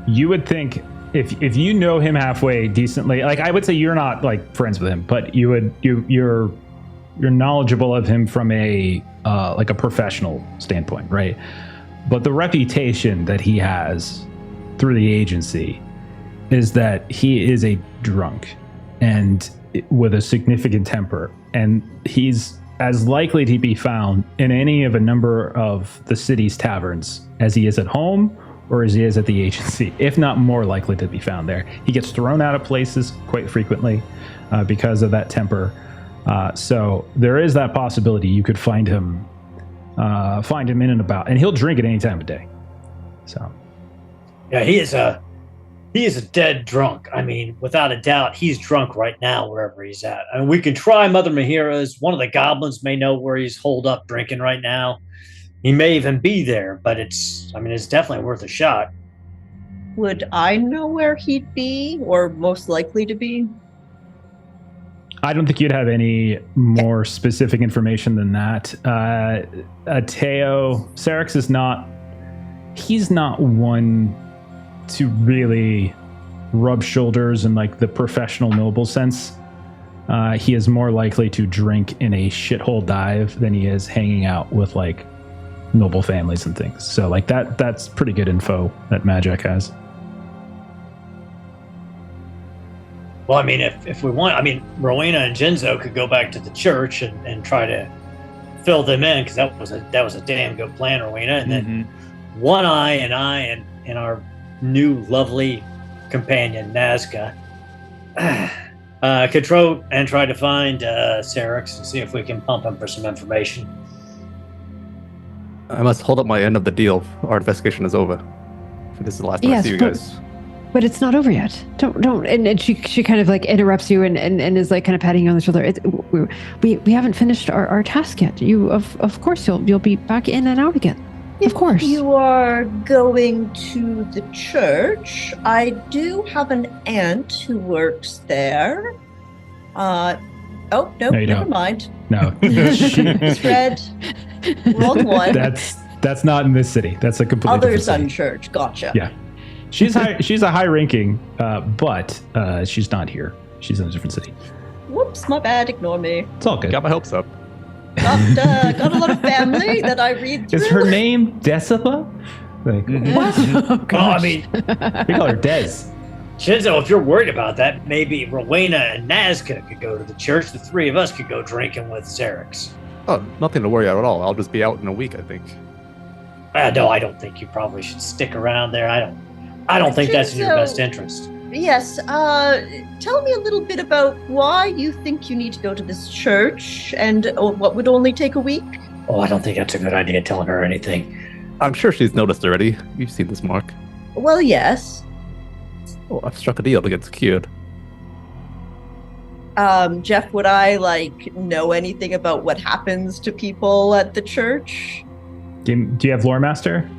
You would think if you know him halfway decently, like I would say you're not like friends with him, but you're knowledgeable of him from a like a professional standpoint, right? But the reputation that he has through the agency is that he is a drunk and with a significant temper, and he's as likely to be found in any of a number of the city's taverns as he is at home or as he is at the agency, if not more likely to be found there. He gets thrown out of places quite frequently because of that temper. So there is that possibility you could find him in and about, and he'll drink at any time of day. So, yeah, he is a dead drunk. I mean, without a doubt, he's drunk right now wherever he's at. I mean, we can try Mother Mahira's. One of the goblins may know where he's holed up drinking right now. He may even be there, but it's definitely worth a shot. Would I know where he'd be, or most likely to be? I don't think you'd have any more specific information than that. Teo, Serix is not, he's not one to really rub shoulders in like the professional noble sense. He is more likely to drink in a shithole dive than he is hanging out with like noble families and things. So like that's pretty good info that Madjac has. Well, I mean, if we want, I mean, Rowena and Jinzo could go back to the church and try to fill them in, because that was a damn good plan, Rowena. And then One Eye and our new lovely companion Nasca could try to find Serix and see if we can pump him for some information. I must hold up my end of the deal. Our investigation is over. This is the last time I see you guys. But it's not over yet. Don't. And she kind of like interrupts you and is like kind of patting you on the shoulder. We haven't finished our task yet. You of course you'll be back in and out again. Of course. If you are going to the church, I do have an aunt who works there. Oh no, never mind. No. Misread. Wrong one. That's not in this city. That's a completely Other different Sun city. Church. Gotcha. Yeah. She's a high ranking, but she's not here. She's in a different city. Whoops, my bad. Ignore me. It's all good. Got my hopes up. Got a lot of family that I read through. Is her name Desa? Like, What? Oh, Oh, I mean, we call her Des. Jinzo, if you're worried about that, maybe Rowena and Nasca could go to the church. The three of us could go drinking with Serix. Oh, nothing to worry about at all. I'll just be out in a week, I think. No, I don't think you probably should stick around there. I don't think that's in your best interest. Yes. Tell me a little bit about why you think you need to go to this church, and what would only take a week. Oh, I don't think that's a good idea telling her anything. I'm sure she's noticed already. You've seen this mark. Well, yes. Oh, I've struck a deal to get secured. Jeff, would I know anything about what happens to people at the church? Do you have Lore Master?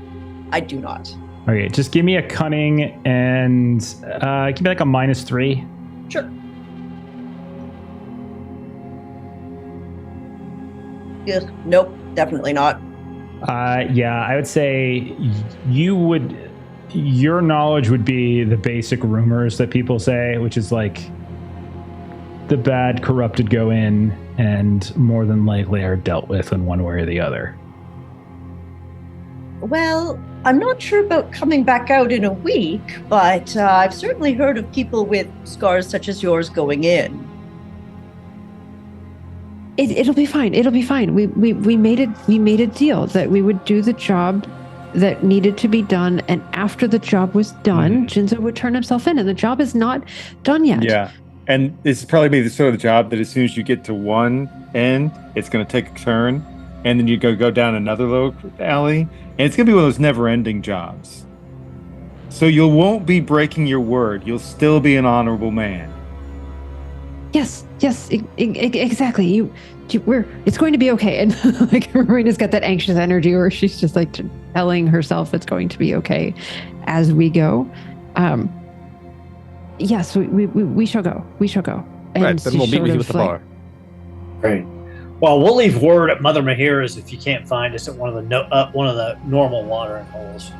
I do not. Okay, just give me a cunning and give me like a -3. Sure. Yeah, nope, definitely not. Yeah, I would say your knowledge would be the basic rumors that people say, which is like the bad corrupted go in and more than likely are dealt with in one way or the other. Well, I'm not sure about coming back out in a week, but I've certainly heard of people with scars such as yours going in. It'll be fine. It'll be fine. We made a deal that we would do the job that needed to be done, and after the job was done, Jinzo would turn himself in, and the job is not done yet. Yeah. And it's probably be the sort of job that as soon as you get to one end, it's going to take a turn, and then you go down another little alley, and it's going to be one of those never-ending jobs. So you won't be breaking your word. You'll still be an honorable man. Yes, exactly. It's going to be okay. And like Marina's got that anxious energy where she's just like telling herself it's going to be okay as we go. Yes, we shall go. We shall go. And Right, then we'll meet with you at the bar. Great. Well, we'll leave word at Mother Mahira's if you can't find us at one of the normal watering holes.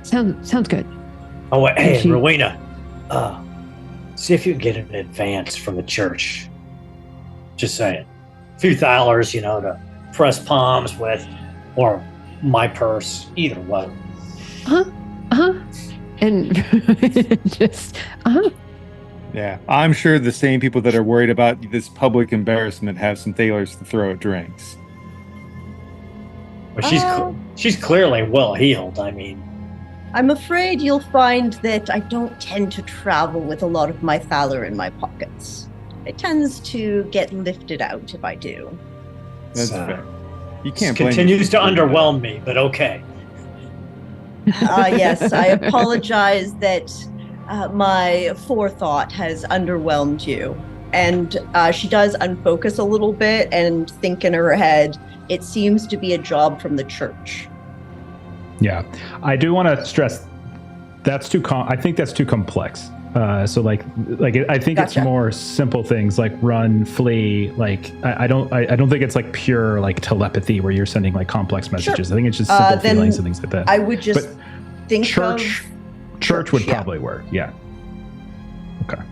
Sounds good. Oh, wait, hey, she- Rowena. See if you can get an advance from the church. Just saying. A few thalers, to press palms with, or my purse. Either way. And just Yeah, I'm sure the same people that are worried about this public embarrassment have some thalers to throw at drinks. Well, she's clearly well healed. I mean, I'm afraid you'll find that I don't tend to travel with a lot of my thaler in my pockets. It tends to get lifted out if I do. That's So, fair. You can't blame continues to me for that. underwhelm me, but okay. Yes, I apologize that my forethought has underwhelmed you. And she does unfocus a little bit and think in her head, it seems to be a job from the church. Yeah, I do want to stress that's too. I think that's too complex. So I think it's Gotcha. more simple things like run, flee. Like I don't think it's like pure like telepathy where you're sending like complex messages. I think it's just simple then feelings and things like that. I would just think church would yeah. probably work. Yeah. Okay.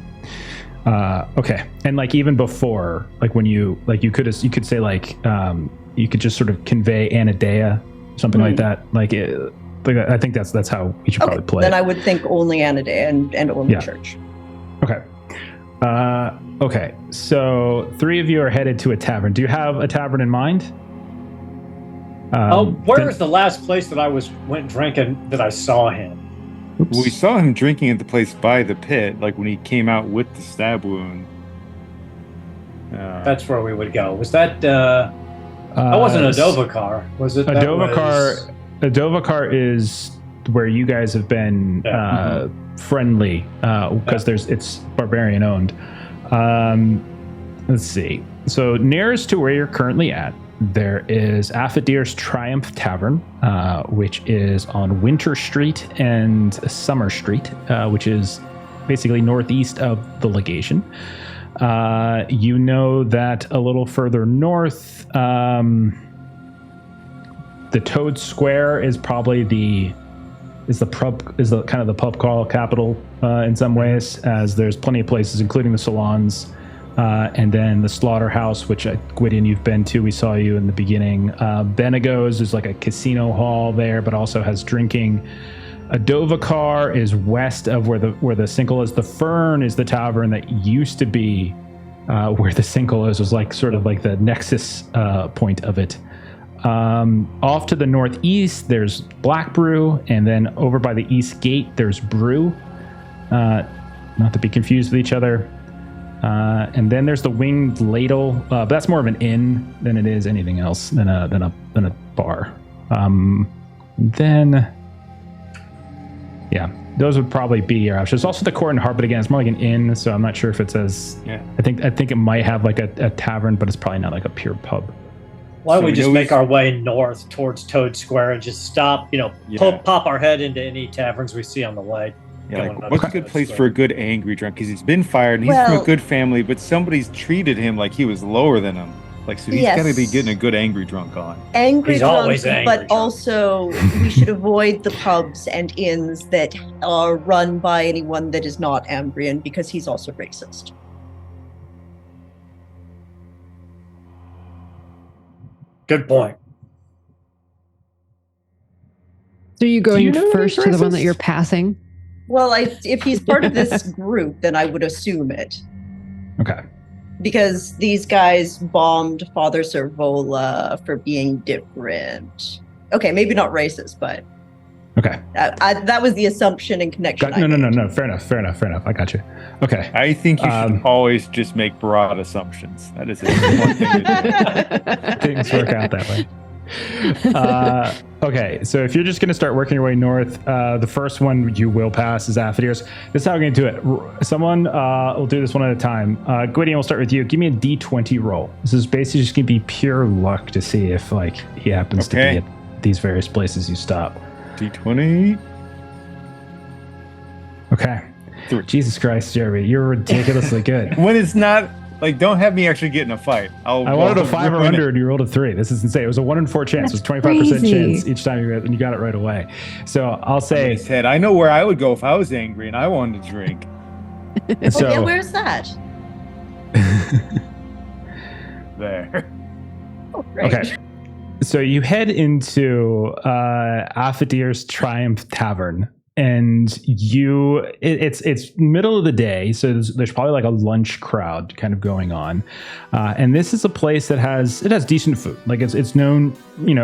Okay. And like even before, like when you could say like you could just sort of convey Anadea, something like that. Like I think that's how you should probably play. Then I would think only Anadea and only church. Okay. Okay. So 3 of you are headed to a tavern. Do you have a tavern in mind? Where's the last place that I went drinking that I saw him? We saw him drinking at the place by the pit, like when he came out with the stab wound. That's where we would go. Was that? That wasn't a Dovakar, was it? Dovakar is where you guys have been friendly because it's barbarian owned. Let's see. So nearest to where you're currently at, there is Afadir's Triumph Tavern, which is on Winter Street and Summer Street, which is basically northeast of the legation. You know that a little further north, the Toad Square is probably the kind of the pub crawl capital in some ways, as there's plenty of places, including the salons. And then the Slaughterhouse, which Gwydion, you've been to. We saw you in the beginning. Benego's is like a casino hall there, but also has drinking. Dovakar is west of where the Single is. The Fern is the tavern that used to be where the Single is. Was like sort of like the nexus point of it. Off to the northeast, there's Black Brew, and then over by the East Gate, there's Brew. Not to be confused with each other. And then there's the Winged Ladle, but that's more of an inn than it is anything else than a bar. Then, yeah, those would probably be your options. There's also the Court and Harp, but again, it's more like an inn, so I'm not sure if it says. Yeah. I think it might have like a tavern, but it's probably not like a pure pub. Why don't we just make our way north towards Toad Square and just stop, pop our head into any taverns we see on the way. Yeah, like, what's a good place for a good angry drunk? Because he's been fired and he's from a good family, but somebody's treated him like he was lower than him. Like, so he's got to be getting a good angry drunk on. Angry he's drunk, always angry but drunk. Also we should avoid the pubs and inns that are run by anyone that is not Ambrian, because he's also racist. Good point. So you going first to the one that you're passing? Well, if he's part of this group, then I would assume it. Okay. Because these guys bombed Father Servola for being different. Okay, maybe not racist, but... Okay. That was the assumption and connection. No. Fair enough. I got you. Okay. I think you should always just make broad assumptions. That is one thing to do. Things work out that way. Okay, so if you're just going to start working your way north, the first one you will pass is Afadir's. This is how we're going to do it. Someone will do this one at a time. Gwydion, we'll start with you. Give me a D20 roll. This is basically just going to be pure luck to see if he happens to be at these various places you stop. D20. Okay. 3. Jesus Christ, Jeremy, you're ridiculously good. When it's not Like, don't have me actually get in a fight. I wanted a 5 or under, and you rolled a 3. This is insane. It was a 1 in 4 chance. It was 25% chance each time you got it right away. So I'll say, I know where I would go if I was angry and I wanted to drink. So, yeah, where's that? There. Oh, great. Okay. So you head into Afadir's Triumph Tavern, and it's middle of the day, so there's probably like a lunch crowd kind of going on, and this is a place that has decent food. Like it's known,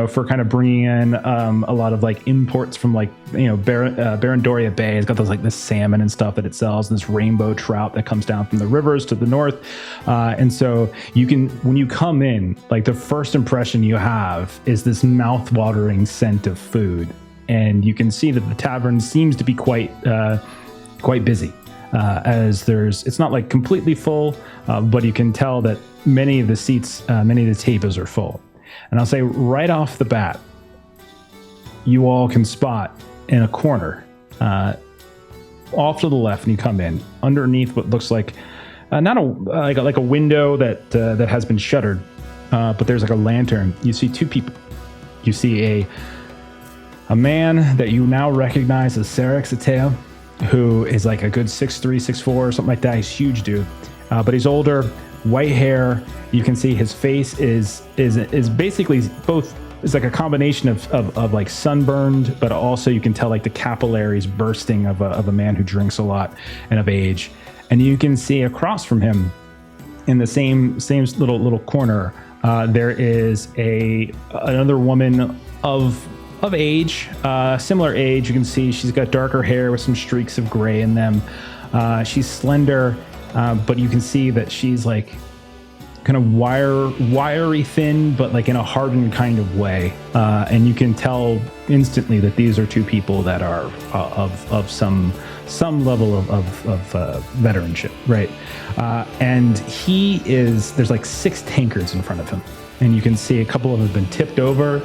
for kind of bringing in a lot of like imports from like Barandoria Bay. It's got those like this salmon and stuff that it sells, and this rainbow trout that comes down from the rivers to the north, and so when you come in, like the first impression you have is this mouth-watering scent of food. And you can see that the tavern seems to be quite busy, as it's not like completely full, but you can tell that many of the seats, many of the tables are full. And I'll say right off the bat, you all can spot in a corner, off to the left, and you come in underneath what looks like not a window that has been shuttered, but there's like a lantern. You see 2 people. You see a man that you now recognize as Sarix Ateo, who is like a good 6'3", 6'4", or something like that. He's a huge dude, but he's older, white hair. You can see his face is basically both. It's like a combination of like sunburned, but also you can tell like the capillaries bursting of a man who drinks a lot and of age. And you can see across from him, in the same little corner, there is another woman of age, similar age. You can see she's got darker hair with some streaks of gray in them. She's slender, but you can see that she's like kind of wiry thin, but like in a hardened kind of way. And you can tell instantly that these are 2 people that are of some level of veteranship, right? And there's like 6 tankards in front of him, and you can see a couple of them have been tipped over.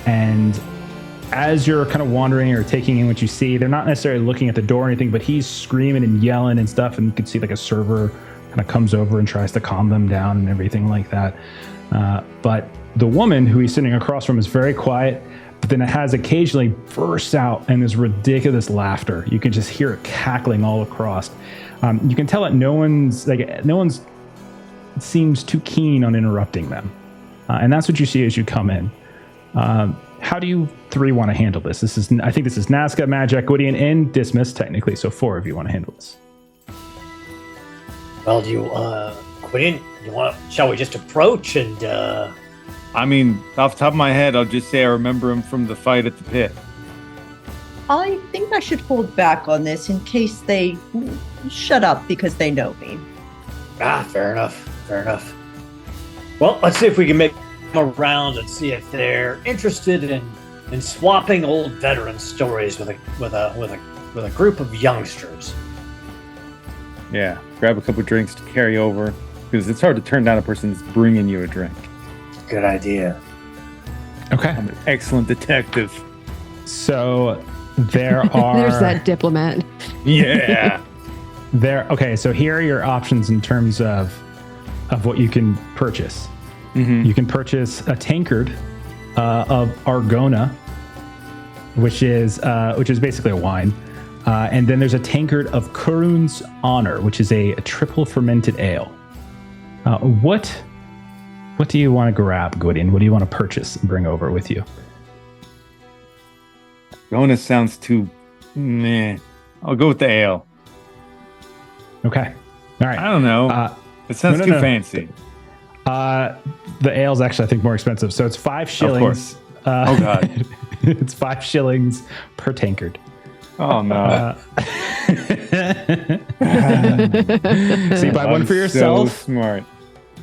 And as you're kind of wandering or taking in what you see, they're not necessarily looking at the door or anything, but he's screaming and yelling and stuff, and you can see like a server kind of comes over and tries to calm them down and everything like that. But the woman who he's sitting across from is very quiet, but then it has occasionally bursts out in this ridiculous laughter. You can just hear it cackling all across. You can tell that no one's seems too keen on interrupting them. And that's what you see as you come in. How do you 3 want to handle this? I think this is Nasca, Madjac, Gwydion, and Dismiss, technically, so 4 of you want to handle this. Well, Gwydion, shall we just approach and... I mean, off the top of my head, I'll just say I remember him from the fight at the pit. I think I should hold back on this in case they shut up because they know me. Fair enough. Well, let's see if we can make around and see if they're interested in swapping old veteran stories with a group of youngsters. Yeah, grab a couple of drinks to carry over, because it's hard to turn down a person that's bringing you a drink. Good idea. Okay. I'm an excellent detective. So there are there's that diplomat. Yeah. Okay, so here are your options in terms of what you can purchase. Mm-hmm. You can purchase a tankard of Argona, which is basically a wine, and then there's a tankard of Kurun's Honor, which is a triple fermented ale. What do you want to grab, Gwydion? What do you want to purchase and bring over with you? Argona sounds too meh. I'll go with the ale. Okay. All right. I don't know. It sounds too fancy. The ale's actually, I think, more expensive. So it's 5 shillings. Of course. Oh, God. It's 5 shillings per tankard. Oh, no. So you buy one for yourself. So smart.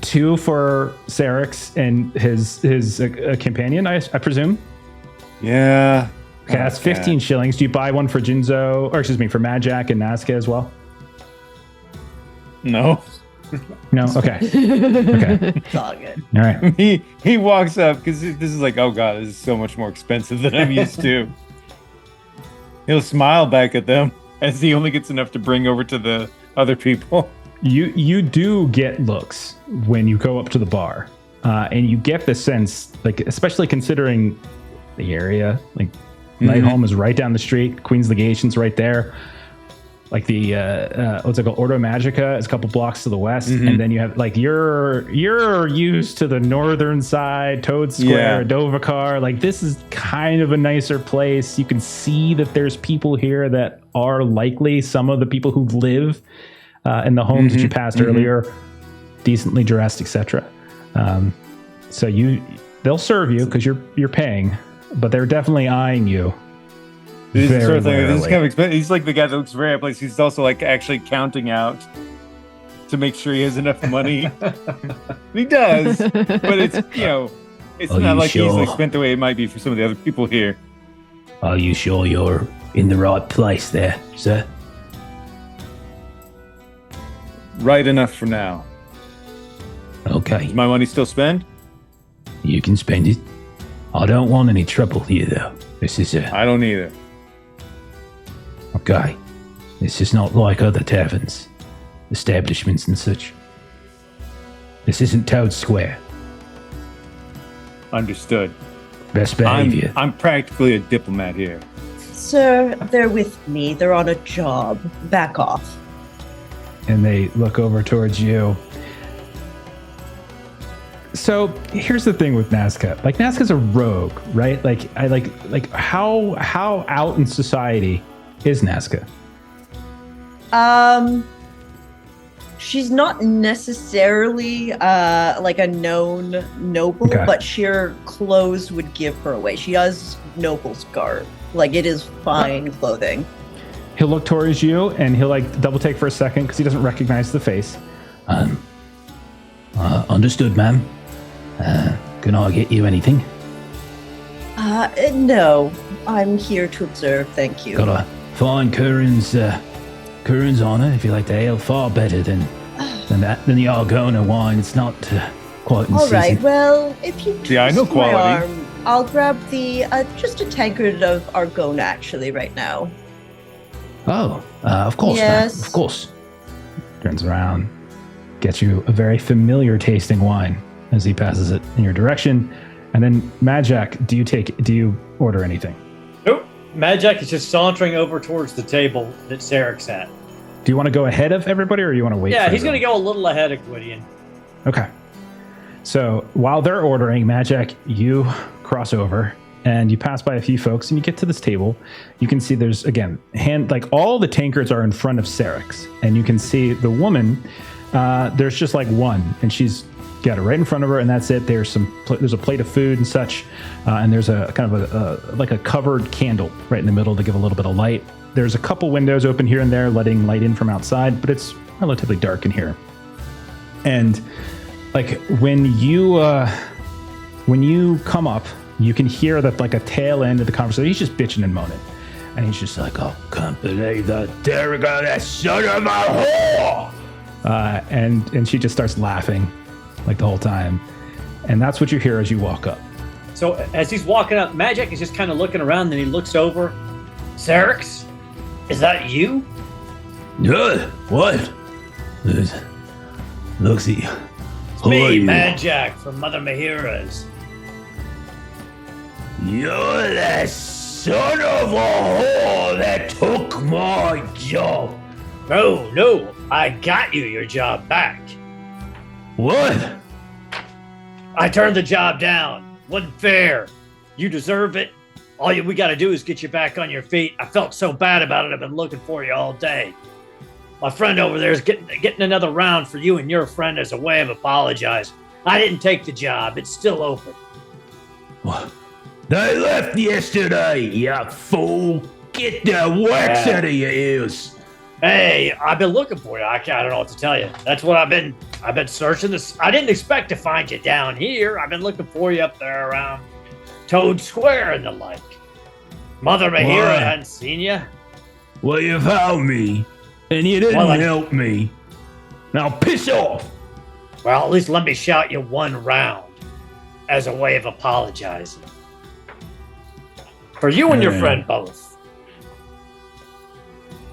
2 for Sarix and his companion, I presume? Yeah. Okay, that's 15 shillings. Do you buy one for Jinzo, for Madjac and Nasca as well? No. No? Okay. Okay. It's all good. All right. He walks up, because this is like, oh God, this is so much more expensive than I'm used to. He'll smile back at them as he only gets enough to bring over to the other people. You do get looks when you go up to the bar, and you get the sense, like especially considering the area, like Nightholm is right down the street, Queen's Legation's right there. Like the what's it called? Ordo Magica is a couple blocks to the west, and then you have like you're used to the northern side, Toad Square, Dovakar. Like this is kind of a nicer place. You can see that there's people here that are likely some of the people who live in the homes that you passed earlier, decently dressed, etc. So they'll serve you because you're paying, but they're definitely eyeing you. This is the sort of thing. This is kind of expensive. He's like the guy that looks very place. He's also like actually counting out to make sure he has enough money. He does, but it's it's not like he's like spent the way it might be for some of the other people here. Are you sure you're in the right place there, sir? Right enough for now. Okay. Is my money still spent? You can spend it. I don't want any trouble here, though. This is I don't either. Okay. This is not like other taverns, establishments and such. This isn't Toad Square. Understood. Best behavior. I'm practically a diplomat here. Sir, they're with me. They're on a job. Back off. And they look over towards you. So here's the thing with Nasca. Like Nasca's a rogue, right? Like I like how out in society is Nasca? She's not necessarily like a known noble, but sheer clothes would give her away. She has noble's garb. Like it is fine clothing. He'll look towards you and he'll like double take for a second because he doesn't recognize the face. Understood, ma'am. Can I get you anything? No. I'm here to observe, thank you. Got a fine Curran's honor, if you like the ale, far better than the Argona wine. It's not quite in All season. right, well, if you twist I know my quality. arm, I'll grab the just a tankard of Argona actually right now. Oh, of course, Yes. ma'am. Of course. Turns around, gets you a very familiar tasting wine as he passes it in your direction. And then Madjac, do you order anything? Nope. Madjac is just sauntering over towards the table that Sarek's at. Do you want to go ahead of everybody or you want to wait? Yeah, for he's going to everyone? go a little ahead of Gwydion. Okay. So while they're ordering, Madjac, you cross over and you pass by a few folks and you get to this table. You can see there's, again, all the tankards are in front of Sarek's. And you can see the woman, there's just like one, and she's got it right in front of her, and that's it. There's a plate of food and such, and there's a kind of like a covered candle right in the middle to give a little bit of light. There's a couple windows open here and there, letting light in from outside, but it's relatively dark in here. And like when you come up, you can hear that like a tail end of the conversation. He's just bitching and moaning, and he's just like, "Oh, can't believe the derrick of that son of a whore!" And she just starts laughing like the whole time. And that's what you hear as you walk up. So as he's walking up, Madjac is just kind of looking around, then he looks over. Sarek's? Is that you? What? Looks at you. It's me, Madjac, from Mother Mahira's. You're the son of a whore that took my job. No, I got you your job back. What? I turned the job down. Wasn't fair. You deserve it. All we got to do is get you back on your feet. I felt so bad about it. I've been looking for you all day. My friend over there is getting another round for you and your friend as a way of apologizing. I didn't take the job. It's still open. What? They left yesterday, you fool. Get the wax out of your ears. Hey, I've been looking for you. I don't know what to tell you. That's what I've been searching this. I didn't expect to find you down here. I've been looking for you up there around Toad Square and the like. Mother Mahira hadn't seen you. Well, you found me, and you didn't help me. Now piss off. Well, at least let me shout you one round as a way of apologizing. For you and your friend both.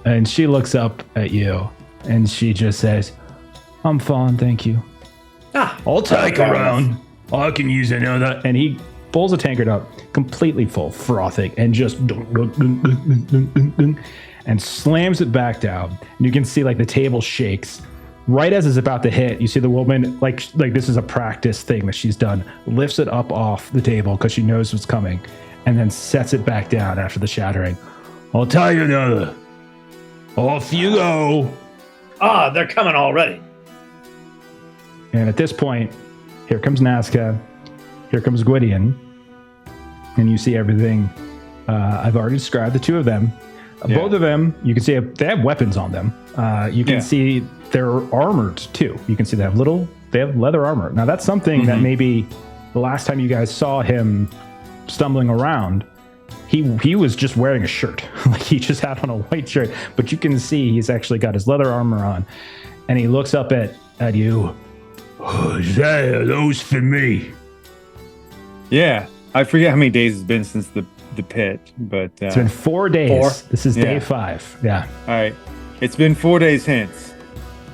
And she looks up at you and she just says, I'm fine, thank you. I'll take around. I can use another. And he pulls a tankard up, completely full, frothing, and just dunk, dunk, dunk, dunk, dunk, dunk, dunk, dunk, and slams it back down. And you can see like the table shakes. Right as it's about to hit, you see the woman, like this is a practice thing that she's done, lifts it up off the table because she knows what's coming, and then sets it back down after the shattering. I'll tell you another. Off you go. They're coming already. And at this point, here comes Nasca, here comes Gwydion, and you see everything. I've already described the two of them. Both of them, you can see they have weapons on them. You can see they're armored too. You can see they have leather armor. Now that's something that maybe the last time you guys saw him stumbling around, he was just wearing a shirt. Like he just had on a white shirt, but you can see he's actually got his leather armor on, and he looks up at you. Are those for me? Yeah, I forget how many days it's been since the pit, but it's been 4 days. 4? This is day 5. Yeah. All right, it's been 4 days hence,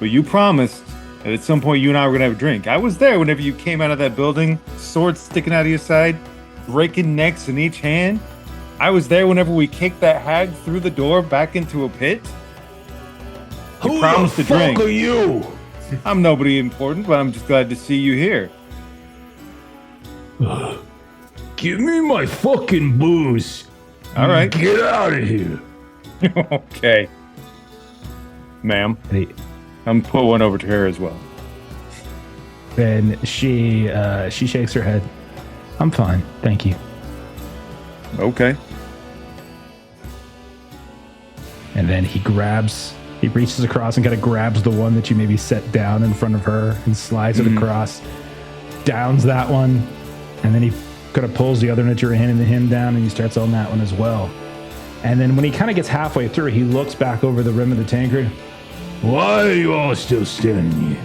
but you promised that at some point you and I were gonna have a drink. I was there whenever you came out of that building, sword sticking out of your side, breaking necks in each hand. I was there whenever we kicked that hag through the door back into a pit. Who promised the to drink. fuck are you? I'm nobody important, but I'm just glad to see you here. Give me my fucking booze. All right. Get out of here. Okay. Ma'am. I'm put one over to her as well. And she shakes her head. I'm fine, thank you. Okay. And then he reaches across and kind of grabs the one that you maybe set down in front of her and slides it across, downs that one, and then he kind of pulls the other one that you're handing him down and he starts on that one as well. And then when he kind of gets halfway through, he looks back over the rim of the tankard. Why are you all still standing here?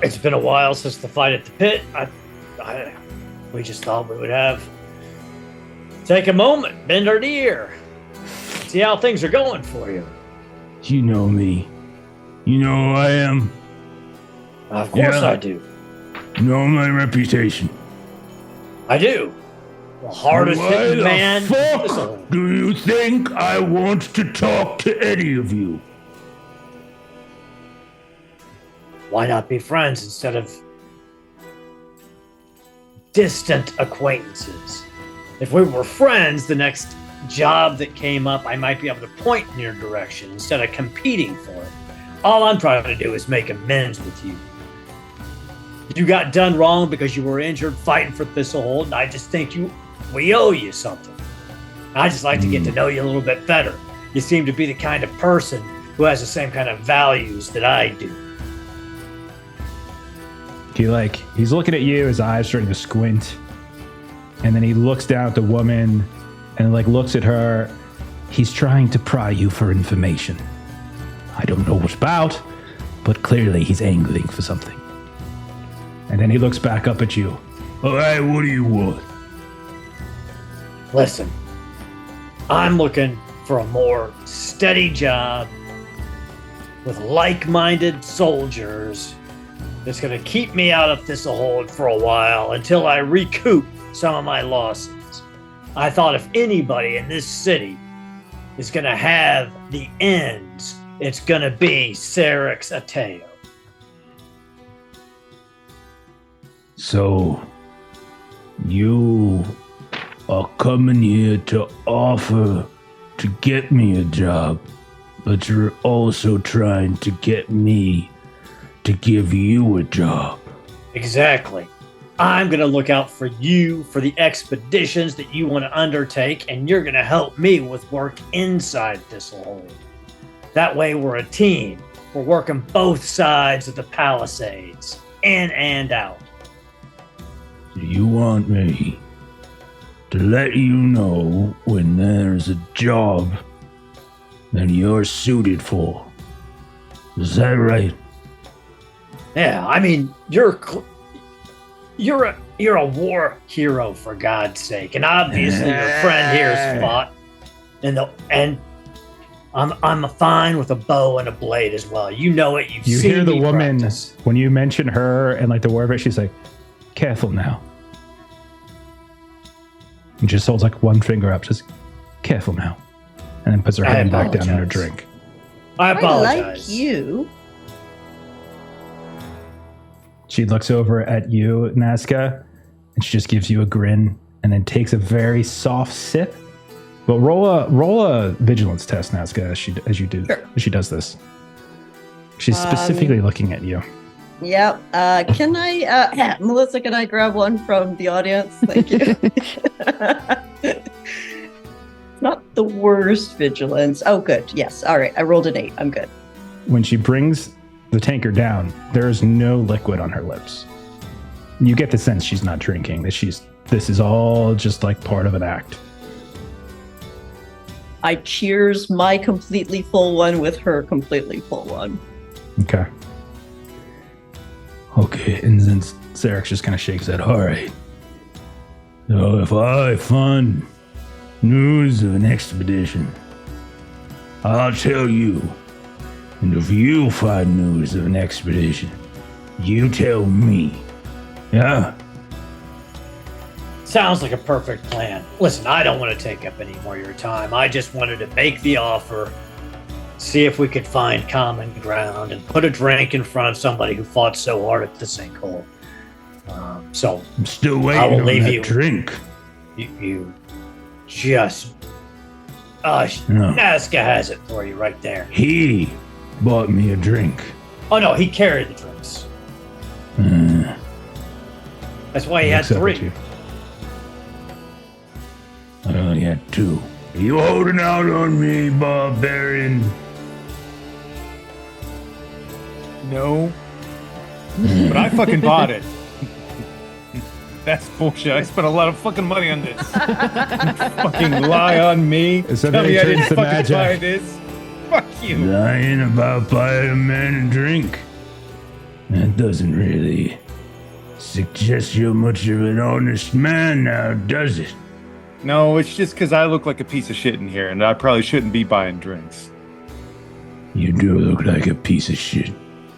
It's been a while since the fight at the pit. We just thought we would take a moment, bend our ear, see how things are going for you. You know me. You know who I am. Of course I do. You know my reputation. I do. The hardest hitting man. Why the fuck do you think I want to talk to any of you? Why not be friends instead of distant acquaintances? If we were friends, the next job that came up, I might be able to point in your direction instead of competing for it. All I'm trying to do is make amends with you. You got done wrong because you were injured fighting for Thistlehold, and I just think we owe you something. I just like to get to know you a little bit better. You seem to be the kind of person who has the same kind of values that I do. He's looking at you, his eyes starting to squint, and then he looks down at the woman and looks at her. He's trying to pry you for information. I don't know what about, but clearly he's angling for something. And then he looks back up at you. All right, what do you want? Listen, I'm looking for a more steady job with like-minded soldiers that's going to keep me out of Thistlehold for a while until I recoup some of my losses. I thought if anybody in this city is going to have the ends, it's going to be Serix Ateo. So, you are coming here to offer to get me a job, but you're also trying to get me to give you a job. Exactly. I'm going to look out for you for the expeditions that you want to undertake, and you're going to help me with work inside Thistlehold. That way we're a team. We're working both sides of the Palisades, in and out. You want me to let you know when there's a job that you're suited for. Is that right? Yeah, I mean, you're a war hero, for God's sake, and obviously your friend here is fought, and I'm fine with a bow and a blade as well. You know it. You hear the woman practice. When you mention her and like the word of it, she's like, "Careful now." And just holds like one finger up, just careful now, and then puts her hand back down in her drink. I apologize. I like you. She looks over at you, Nasca, and she just gives you a grin, and then takes a very soft sip. But roll a vigilance test, Nasca, as she does this. She's specifically looking at you. Yep. Can I, Melissa? Can I grab one from the audience? Thank you. Not the worst vigilance. Oh, good. Yes. All right. I rolled an 8. I'm good. When she brings the tankard down, there is no liquid on her lips. You get the sense she's not drinking. This is all just like part of an act. I cheers my completely full one with her completely full one. Okay. Okay, and then Zarek just kind of shakes his head. All right. So if I find news of an expedition, I'll tell you. And if you find news of an expedition, you tell me. Yeah? Sounds like a perfect plan. Listen, I don't want to take up any more of your time. I just wanted to make the offer, see if we could find common ground, and put a drink in front of somebody who fought so hard at the sinkhole. So I'm still waiting I will on leave that you. drink. You just. Nasca has it for you right there. He bought me a drink. Oh no, he carried the drinks. That's why he had 3. I only had 2. Are you holding out on me, barbarian? No. But I fucking bought it. That's bullshit. I spent a lot of fucking money on this. Fucking lie on me. So Tell me I didn't to fucking buy Madjac. this. Fuck you. Lying about buying a man a drink. That doesn't really suggest you're much of an honest man now, does it? No, it's just because I look like a piece of shit in here, and I probably shouldn't be buying drinks. You do look like a piece of shit.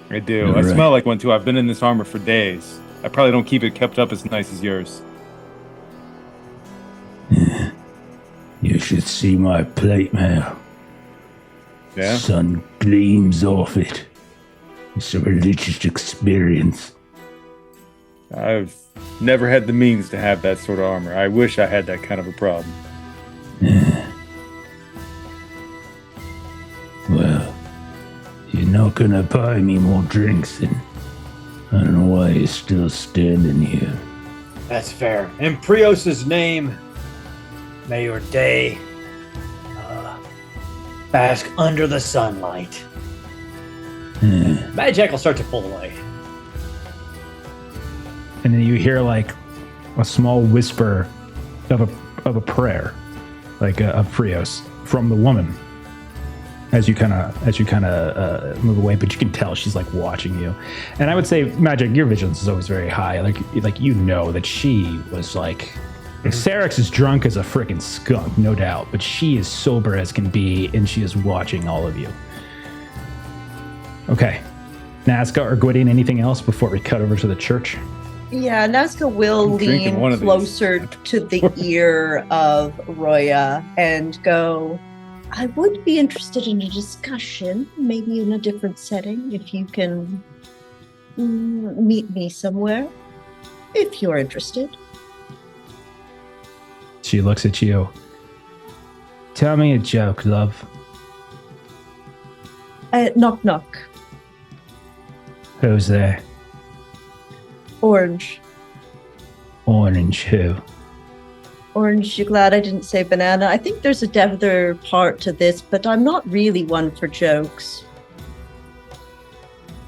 I do. All I right. smell like one too. I've been in this armor for days. I probably don't keep it kept up as nice as yours. You should see my plate mail. Yeah? Sun gleams off it. It's a religious experience. I've never had the means to have that sort of armor. I wish I had that kind of a problem. Well, you're not gonna buy me more drinks, then I don't know why you're still standing here. That's fair. In Prios's name, may your day bask under the sunlight. Madjac will start to pull away. And then you hear like a small whisper of a prayer, like of Prios from the woman. As you kind of move away, but you can tell she's like watching you. And I would say, Madjac, your vigilance is always very high. Like you know that she was like, Sarex is drunk as a freaking skunk, no doubt, but she is sober as can be, and she is watching all of you. Okay, Nasca or Gwydion, anything else before we cut over to the church? Yeah, Nasca will I'm drinking one lean of these. closer to the ear of Roya and go, I would be interested in a discussion, maybe in a different setting, if you can meet me somewhere, if you're interested. She looks at you. Tell me a joke, love. Knock, knock. Who's there? Orange. Orange who? Orange, you glad I didn't say banana? I think there's a other part to this, but I'm not really one for jokes.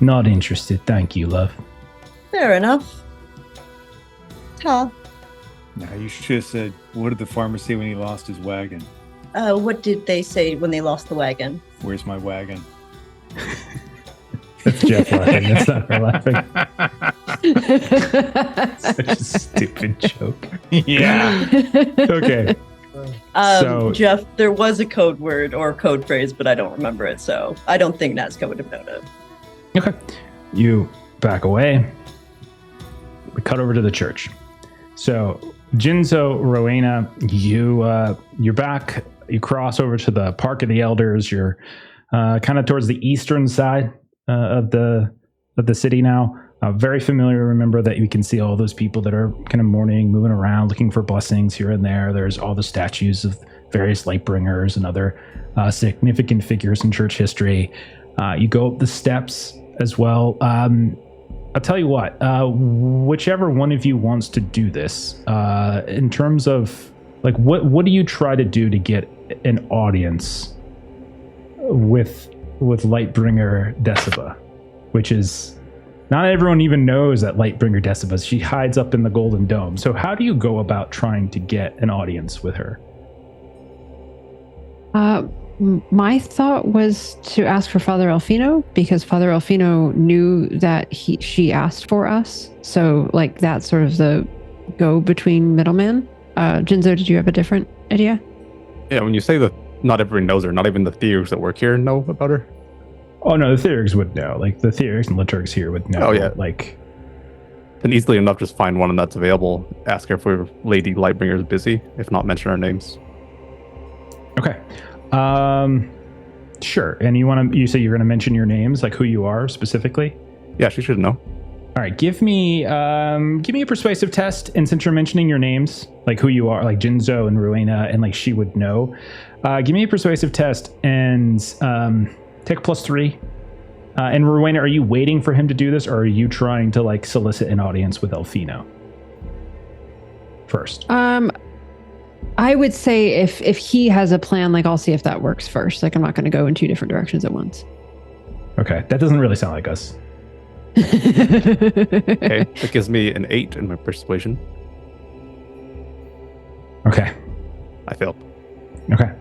Not interested, thank you, love. Fair enough. Ta. Now, you should have said, what did the farmer say when he lost his wagon? What did they say when they lost the wagon? Where's my wagon? That's Jeff laughing. That's not her laughing. Such a stupid joke. Yeah. Okay. So- Jeff, there was a code word or code phrase, but I don't remember it, so I don't think Nasca would have known it. Okay. You back away. We cut over to the church. So, Jinzo, Rowena, you're back. You cross over to the Park of the Elders. You're kind of towards the eastern side of the city now. Very familiar. Remember that you can see all those people that are kind of mourning, moving around, looking for blessings here and there. There's all the statues of various Lightbringers and other significant figures in church history. You go up the steps as well. I'll tell you what, whichever one of you wants to do this, in terms of, like, what do you try to do to get an audience with Lightbringer Desa, which is... Not everyone even knows that Lightbringer Desa. She hides up in the Golden Dome. So how do you go about trying to get an audience with her? My thought was to ask for Father Elfino, because Father Elfino knew that she asked for us. So, like, that's sort of the go-between middleman. Jinzo, did you have a different idea? Yeah, when you say that not everyone knows her, not even the thieves that work here know about her. Oh no, the Theurgs would know. Like, the Theurgs and Liturgs here would know. Oh, yeah. Like, Then easily enough, just find one that's available. Ask her if Lady Lightbringer is busy. If not, mention our names. okay. Sure. And you say you're going to mention your names, like who you are specifically? Yeah, she should know. All right, give me a persuasive test, and since you're mentioning your names, like who you are, like Jinzo and Rowena, and like she would know, give me a persuasive test and take a +3. And Rowena, are you waiting for him to do this, or are you trying to like solicit an audience with Elfino first? I would say if he has a plan, like, I'll see if that works first. Like, I'm not going to go in 2 different directions at once. Okay, that doesn't really sound like us. Okay, that gives me an 8 in my persuasion. Okay. I failed. Okay.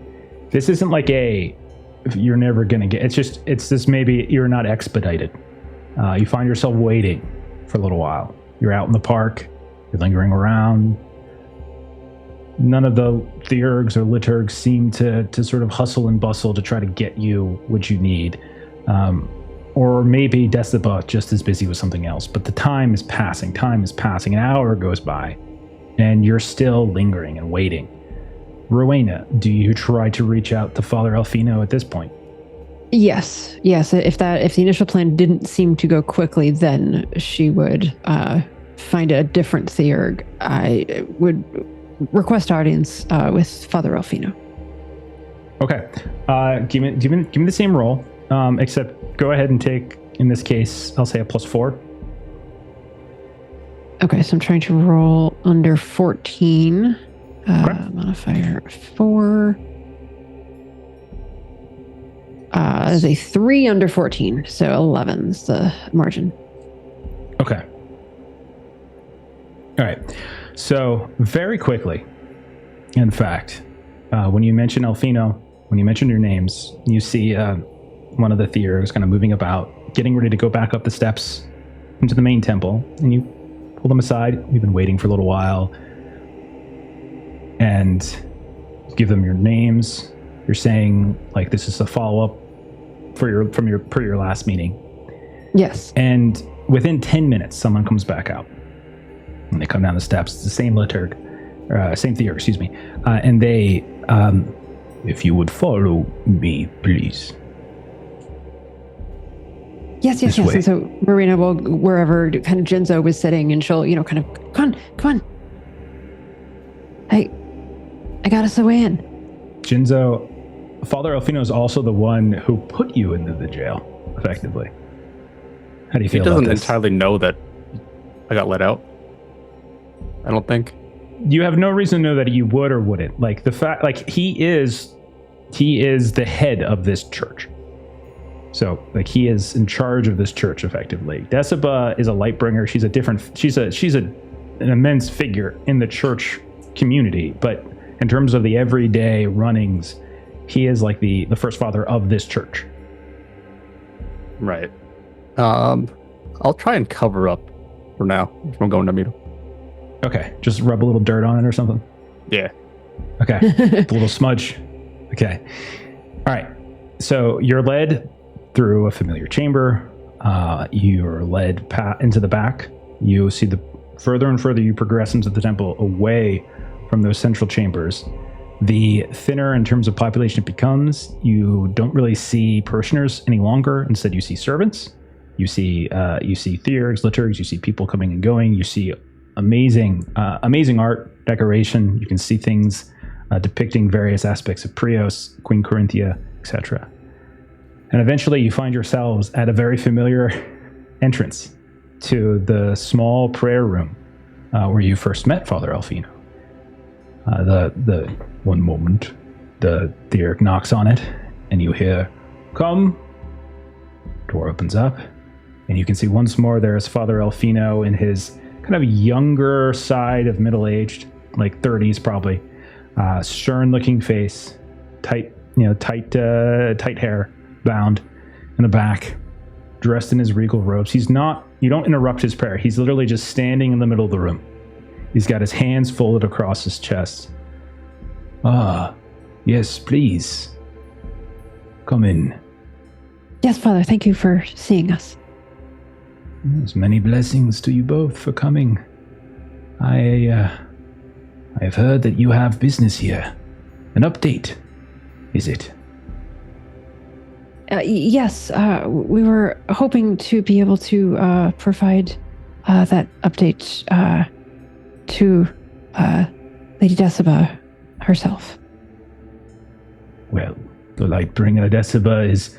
This isn't like you're never going to get, it's just maybe you're not expedited. You find yourself waiting for a little while. You're out in the park, you're lingering around. None of the Theurgs or Liturgs seem to sort of hustle and bustle to try to get you what you need. Or maybe Desa just is busy with something else. But the time is passing. An hour goes by, and you're still lingering and waiting. Rowena, do you try to reach out to Father Elfino at this point? Yes. If the initial plan didn't seem to go quickly, then she would find a different Theurg. I would request audience with Father Elfino. Okay. Give me the same roll, except go ahead and take, in this case, I'll say a +4. Okay, so I'm trying to roll under 14. Modifier 4. Is a 3 under 14, so 11's the margin. Okay. All right. So very quickly, in fact, when you mention Elfino, when you mention your names, you see one of the Theurgs kind of moving about, getting ready to go back up the steps into the main temple, and you pull them aside. You've been waiting for a little while, and give them your names. You're saying, like, this is a follow-up for your last meeting. Yes. And within 10 minutes, someone comes back out. And they come down the steps. It's the same same Theurg, excuse me. And they, if you would follow me, please. Yes. way. And so Marina will, wherever kind of Jinzo was sitting, and she'll, kind of, come on. I got us a way in. Jinzo, Father Elfino is also the one who put you into the jail, effectively. How do you feel about this? He doesn't entirely know that I got let out. I don't think. You have no reason to know that you would or wouldn't. Like, the fact, like, he is the head of this church. So, like, he is in charge of this church, effectively. Desa is a Lightbringer. She's an immense figure in the church community, but in terms of the everyday runnings, he is like the first father of this church. Right. I'll try and cover up for now if I'm going to meet him. Okay, just rub a little dirt on it or something. Yeah. Okay. The little smudge. Okay. All right. So you're led through a familiar chamber. You're led into the back. You see the further and further you progress into the temple, away from those central chambers, the thinner in terms of population it becomes. You don't really see parishioners any longer. Instead, you see servants. You see theurgs, liturgs. You see people coming and going. You see amazing art, decoration. You can see things depicting various aspects of Prios, Queen Corinthia, etc. And eventually you find yourselves at a very familiar entrance to the small prayer room where you first met Father Alfino. The one moment, the theurg knocks on it, and you hear, "Come." Door opens up, and you can see once more there's Father Alfino in his kind of younger side of middle-aged, like 30s probably, stern-looking face, tight hair, bound in the back, dressed in his regal robes. You don't interrupt his prayer. He's literally just standing in the middle of the room. He's got his hands folded across his chest. Ah, yes, please. Come in. Yes, Father, thank you for seeing us. There's many blessings to you both for coming. I've heard that you have business here. An update, is it? Yes, we were hoping to be able to provide that update to Lady Desa herself. Well, the Lightbringer Desa is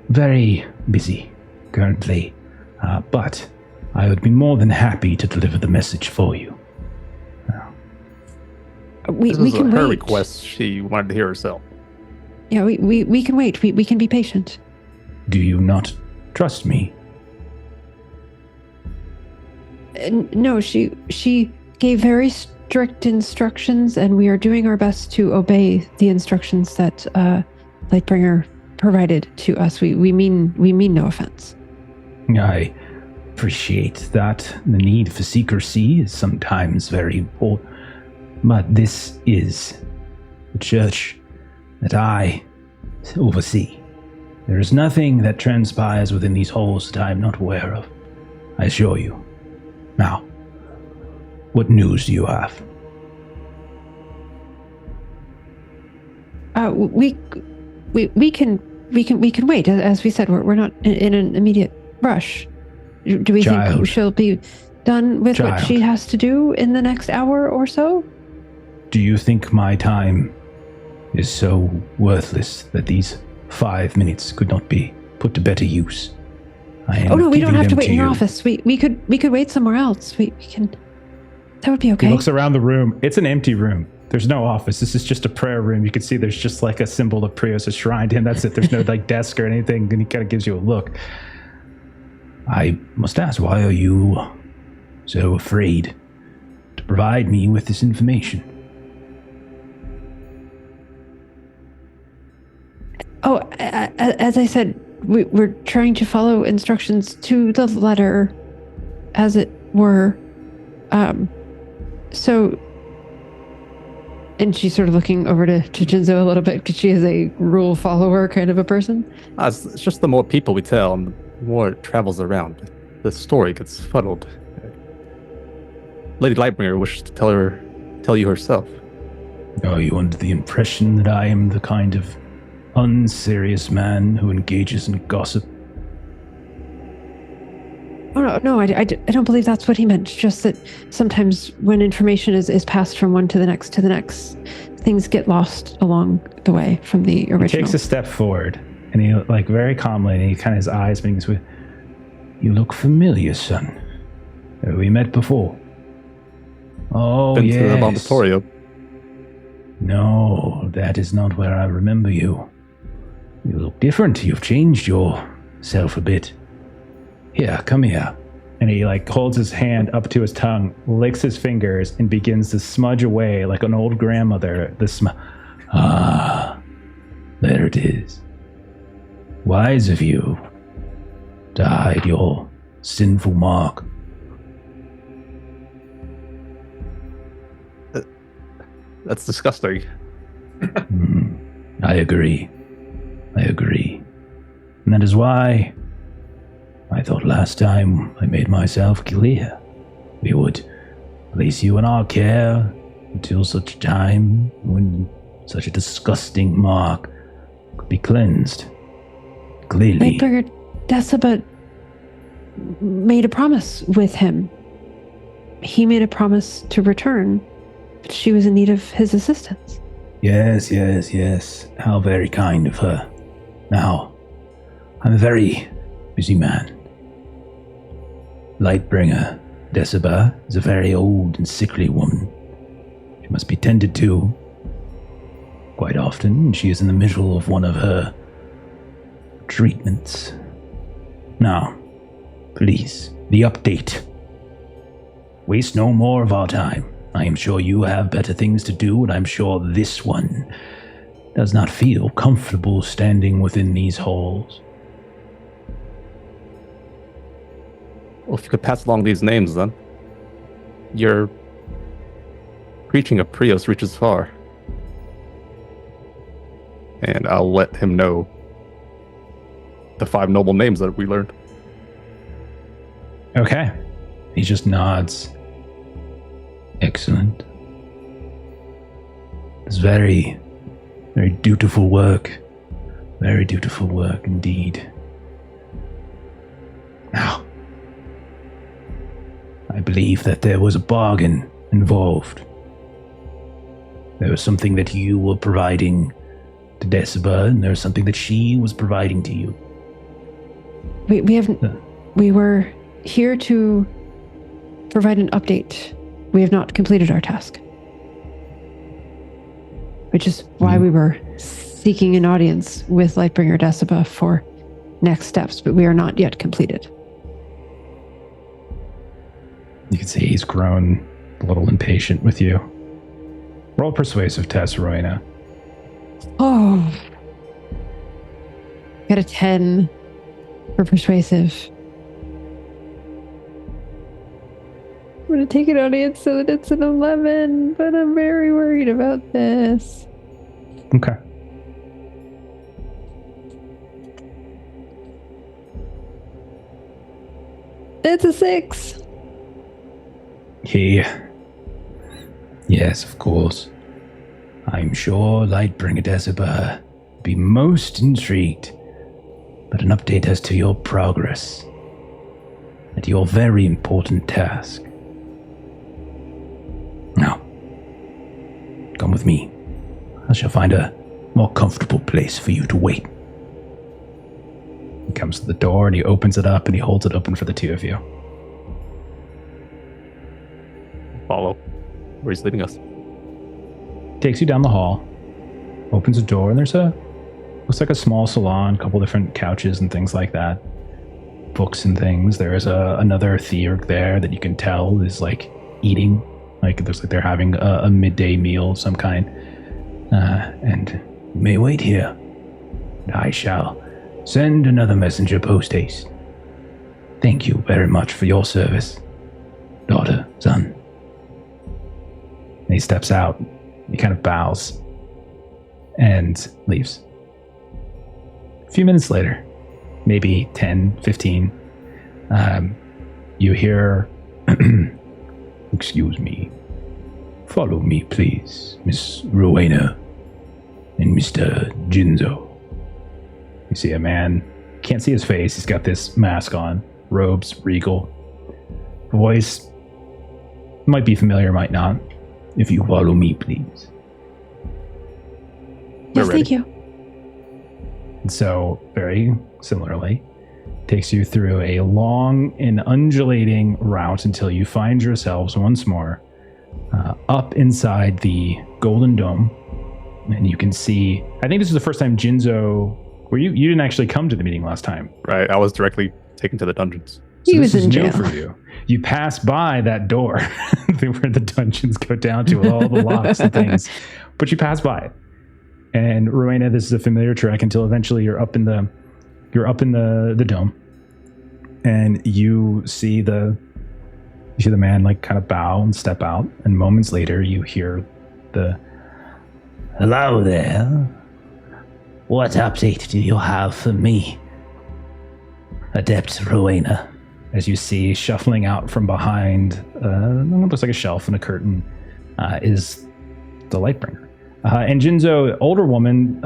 very busy currently, but I would be more than happy to deliver the message for you. We This can was her wait. request. She wanted to hear herself. Yeah, we can wait. We can be patient. Do you not trust me? No, she gave very strict instructions, and we are doing our best to obey the instructions that Lightbringer provided to us. We mean no offense. I appreciate that. The need for secrecy is sometimes very important, but this is the church that I oversee. There is nothing that transpires within these halls that I am not aware of, I assure you. Now, what news do you have? We can wait. As we said, we're not in an immediate rush. Do we think Child. she'll be done with what Child. she has to do in the next hour or so? Do you think my time is so worthless that these 5 minutes could not be put to better use? I am Oh no, we don't giving have to them wait in your you. office. We could wait somewhere else. We can. That would be okay. He looks around the room. It's an empty room. There's no office. This is just a prayer room. You can see there's just like a symbol of Prios, a shrine to him. That's it. There's no like desk or anything. And he kind of gives you a look. I must ask, why are you so afraid to provide me with this information? Oh, as I said, we're trying to follow instructions to the letter, as it were. So, and she's sort of looking over to Jinzo a little bit because she is a rule follower kind of a person. It's just the more people we tell, and the more it travels around, the story gets fuddled. Lady Lightbringer wishes to tell you herself. Are you under the impression that I am the kind of unserious man who engages in gossip? Oh no, I don't believe that's what he meant. Just that sometimes when information is passed from one to the next, things get lost along the way from the original. He takes a step forward, and he, like, very calmly, and he kind of, his eyes being this way. You look familiar, son. Have we met before? Oh, Been to the yes. laboratorio. No, that is not where I remember you. You look different. You've changed yourself a bit. Here, come here. And he, like, holds his hand up to his tongue, licks his fingers, and begins to smudge away like an old grandmother. Ah, there it is. Wise of you to hide your sinful mark. That's disgusting. I agree. And that is why I thought last time I made myself clear. We would place you in our care until such time when such a disgusting mark could be cleansed. Clearly. Lightbringer Desa made a promise with him. He made a promise to return, but she was in need of his assistance. Yes. How very kind of her. Now, I'm a very busy man. Lightbringer Desa is a very old and sickly woman. She must be tended to. Quite often, she is in the middle of one of her treatments. Now, please, the update. Waste no more of our time. I am sure you have better things to do, and I'm sure this one does not feel comfortable standing within these halls. Well, if you could pass along these names, then. Your preaching of Prios reaches far. And I'll let him know the 5 noble names that we learned. Okay. He just nods. Excellent. It's very, very dutiful work. Very dutiful work indeed. Now, I believe that there was a bargain involved. There was something that you were providing to Desa, and there was something that she was providing to you. We were here to provide an update. We have not completed our task. Which is why we were seeking an audience with Lightbringer Desa for next steps, but we are not yet completed. You can see he's grown a little impatient with you. Roll persuasive test, Rowena. Oh. Got a 10 for persuasive. I'm going to take an audience so that it's an 11, but I'm very worried about this. Okay. It's a 6. Yes, of course. I'm sure Lightbringer Desa be most intrigued, but an update as to your progress and your very important task. Now, come with me. I shall find a more comfortable place for you to wait. He comes to the door and he opens it up and he holds it open for the two of you. Follow where he's leading us. Takes you down the hall, opens a door, and there's looks like a small salon, a couple different couches and things like that. Books and things. There is another theurg there that you can tell is like eating. Like it looks like they're having a midday meal of some kind. And you may wait here. I shall send another messenger post haste. Thank you very much for your service, daughter, son. And he steps out. He kind of bows and leaves. A few minutes later, maybe 10, 15, you hear, Excuse me. Follow me, please, Miss Rowena and Mr. Jinzo. You see a man, can't see his face, he's got this mask on, robes, regal. Voice might be familiar, might not. If you follow me, please. Yes, thank you. And so, very similarly, takes you through a long and undulating route until you find yourselves once more up inside the Golden Dome. And you can see, I think this is the first time Jinzo, where you didn't actually come to the meeting last time. Right, I was directly taken to the dungeons. He was this is in new jail. for you. You pass by that door where the dungeons go down to with all the locks and things, but you pass by it. And Rowena, this is a familiar trek until eventually you're up in the dome, and you see the man like kind of bow and step out, and moments later you hear the Hello there. What update do you have for me, Adept Rowena? As you see, shuffling out from behind, what looks like a shelf and a curtain, is the Lightbringer. And Jinzo, older woman,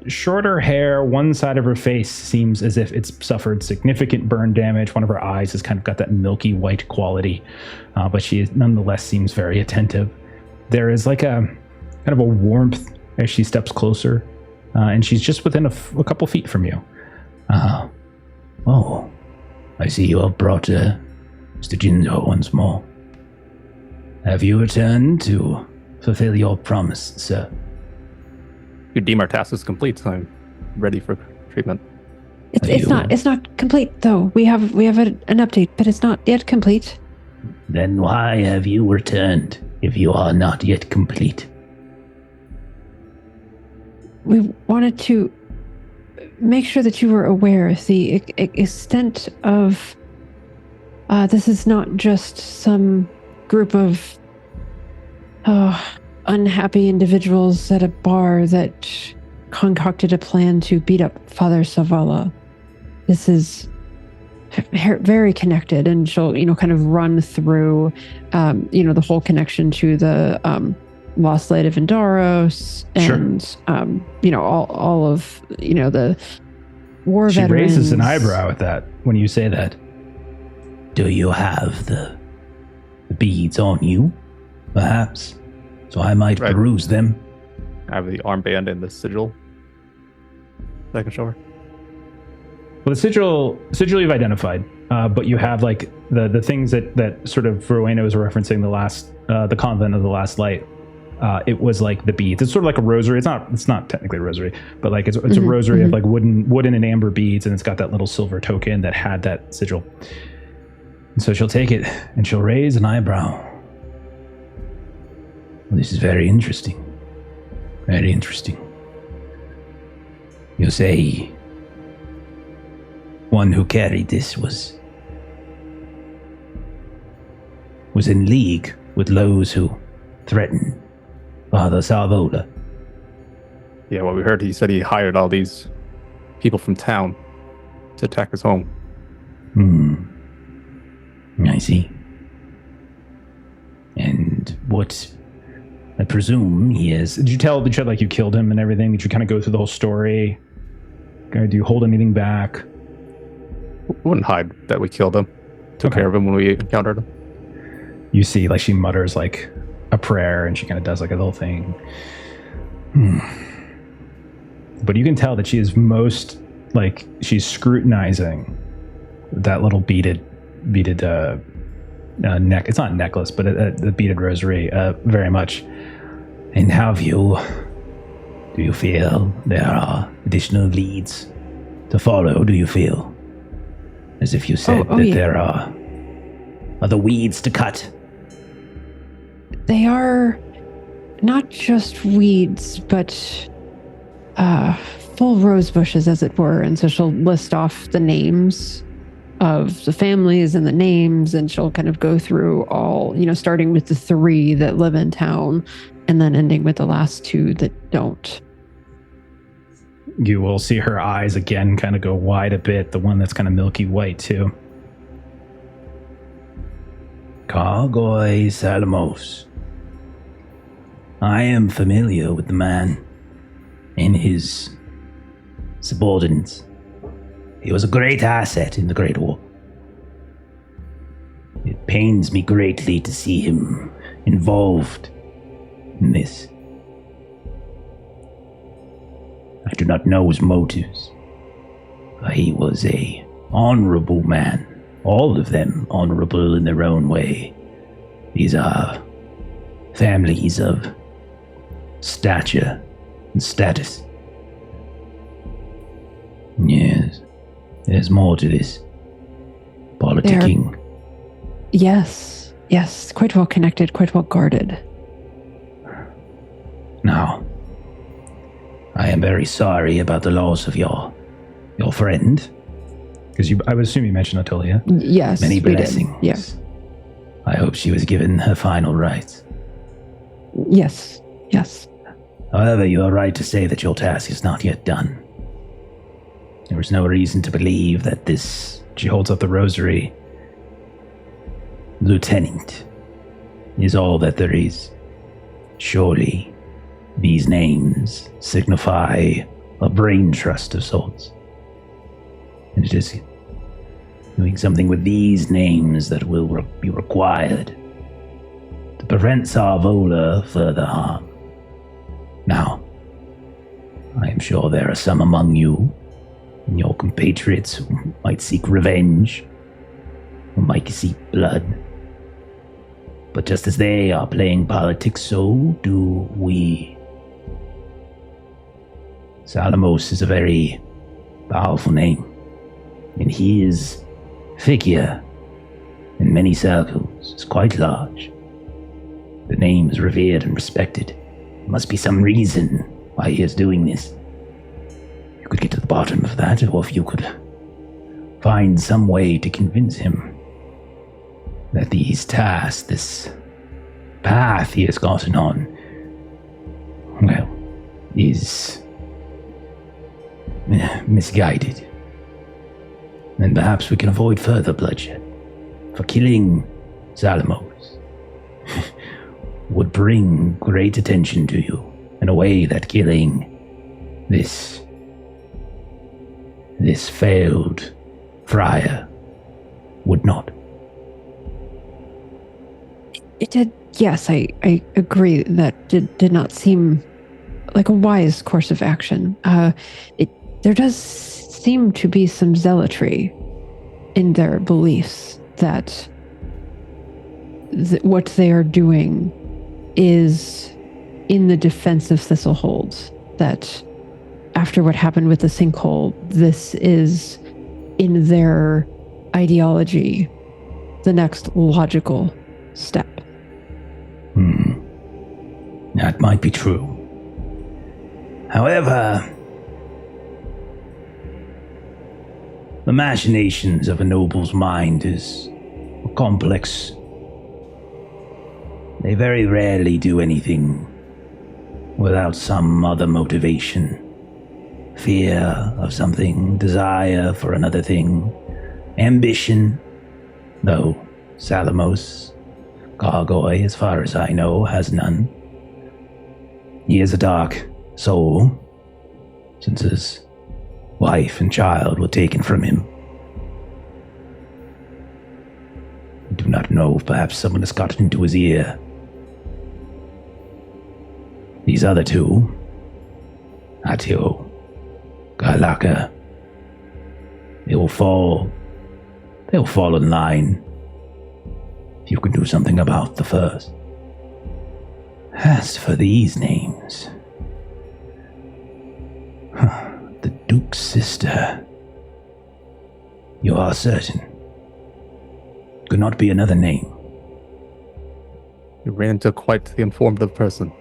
shorter hair, one side of her face seems as if it's suffered significant burn damage. One of her eyes has kind of got that milky white quality, but she nonetheless seems very attentive. There is like a kind of a warmth as she steps closer, and she's just within a couple feet from you. Oh, I see you have brought Mr. Jinzo once more. Have you returned to fulfill your promise, sir? Your deem our task is complete, so I'm ready for treatment. It's not complete though. We have an update, but it's not yet complete. Then why have you returned if you are not yet complete? We wanted to make sure that you were aware of the extent of this is not just some group of unhappy individuals at a bar that concocted a plan to beat up Father Savala. This is very connected, and she'll, kind of run through, the whole connection to the Lost Light of Indaros, and Sure. All of the war She veterans. raises an eyebrow at that when you say that. Do you have the beads on you, perhaps? So I might Right. peruse them. I have the armband and the sigil that I can show her. Well, the sigil you've identified, but you have like the things that sort of Rowena was referencing the convent of the Last Light. It was like the beads. It's sort of like a rosary. It's not technically a rosary, but like it's a rosary of like wooden and amber beads, and it's got that little silver token that had that sigil. And so she'll take it and she'll raise an eyebrow. Well, this is very interesting. Very interesting. You say one who carried this was in league with those who threatened Father Salvola. Yeah, what we heard, he said he hired all these people from town to attack his home. I see. And what I presume he is. Did you tell like you killed him and everything? Did you kind of go through the whole story? Do you hold anything back? We wouldn't hide that we killed him. Took care of him when we encountered him. You see, like she mutters like a prayer, and she kind of does like a little thing. But you can tell that she is most like she's scrutinizing that little beaded neck. It's not a necklace, but the beaded rosary very much. And do you feel there are additional leads to follow? Do you feel as if you said that there are other weeds to cut? They are not just weeds, but full rose bushes, as it were. And so she'll list off the names of the families and the names, and she'll kind of go through all, starting with the 3 that live in town and then ending with the last 2 that don't. You will see her eyes again kind of go wide a bit, the one that's kind of milky white too. Cargoy Salamos. I am familiar with the man and his subordinates. He was a great asset in the Great War. It pains me greatly to see him involved in this. I do not know his motives, but he was a honorable man. All of them honorable in their own way. These are families of stature and status. Yes, there's more to this. Politicking. Yes, quite well connected, quite well guarded. Now, I am very sorry about the loss of your friend. Because I would assume you mentioned Atolia. Yes, Many we did. blessings. Yes. I hope she was given her final rites. Yes. However, you are right to say that your task is not yet done. There is no reason to believe that this, She holds up the rosary. lieutenant, is all that there is. Surely, these names signify a brain trust of sorts. And it is doing something with these names that will be required to prevent Sarvola further harm. Now, I am sure there are some among you and your compatriots who might seek revenge, who might seek blood. But just as they are playing politics, so do we. Salamos is a very powerful name, and his figure in many circles is quite large. The name is revered and respected. There must be some reason why he is doing this. You could get to the bottom of that, or if you could find some way to convince him that these tasks, this path he has gotten on, well, is misguided. Then perhaps we can avoid further bloodshed. For killing Salamos would bring great attention to you in a way that killing this failed friar would not. It did, yes, I agree that did not seem like a wise course of action. There does seem to be some zealotry in their beliefs that what they are doing is in the defense of Thistlehold, that after what happened with the sinkhole, this is in their ideology the next logical step. That might be true. However, the machinations of a noble's mind is complex. They very rarely do anything without some other motivation. Fear of something, desire for another thing, ambition. Though Salamos Gargoy, as far as I know, has none. He is a dark soul, since his wife and child were taken from him. I do not know if perhaps someone has gotten into his ear. These other two, Atio, Galaka, they'll fall in line if you can do something about the first. As for these names, the Duke's sister, you are certain could not be another name. You ran into quite the informative person.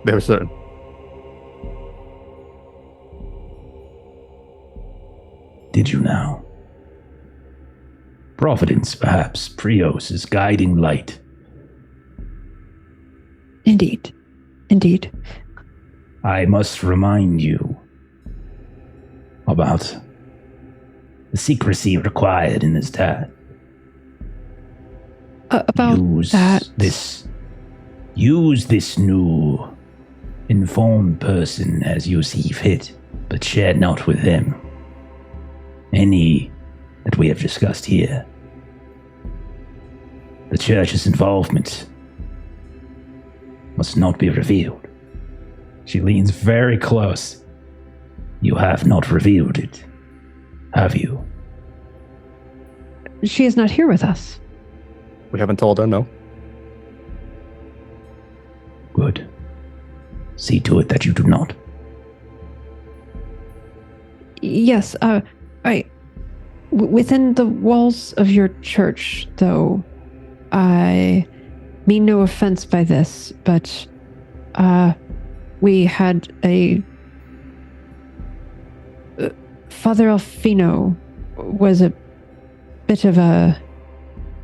They're certain. Did you now? Providence, perhaps, Prios' guiding light. Indeed. I must remind you about the secrecy required in this task. About use that. Use this new informed person as you see fit, but share not with them any that we have discussed here. The church's involvement must not be revealed. She leans very close. You have not revealed it, have you? She is not here with us. We haven't told her, no. Good. See to it that you do not. Yes, within the walls of your church, though, I mean no offense by this, but we had a Father Alfino was a bit of a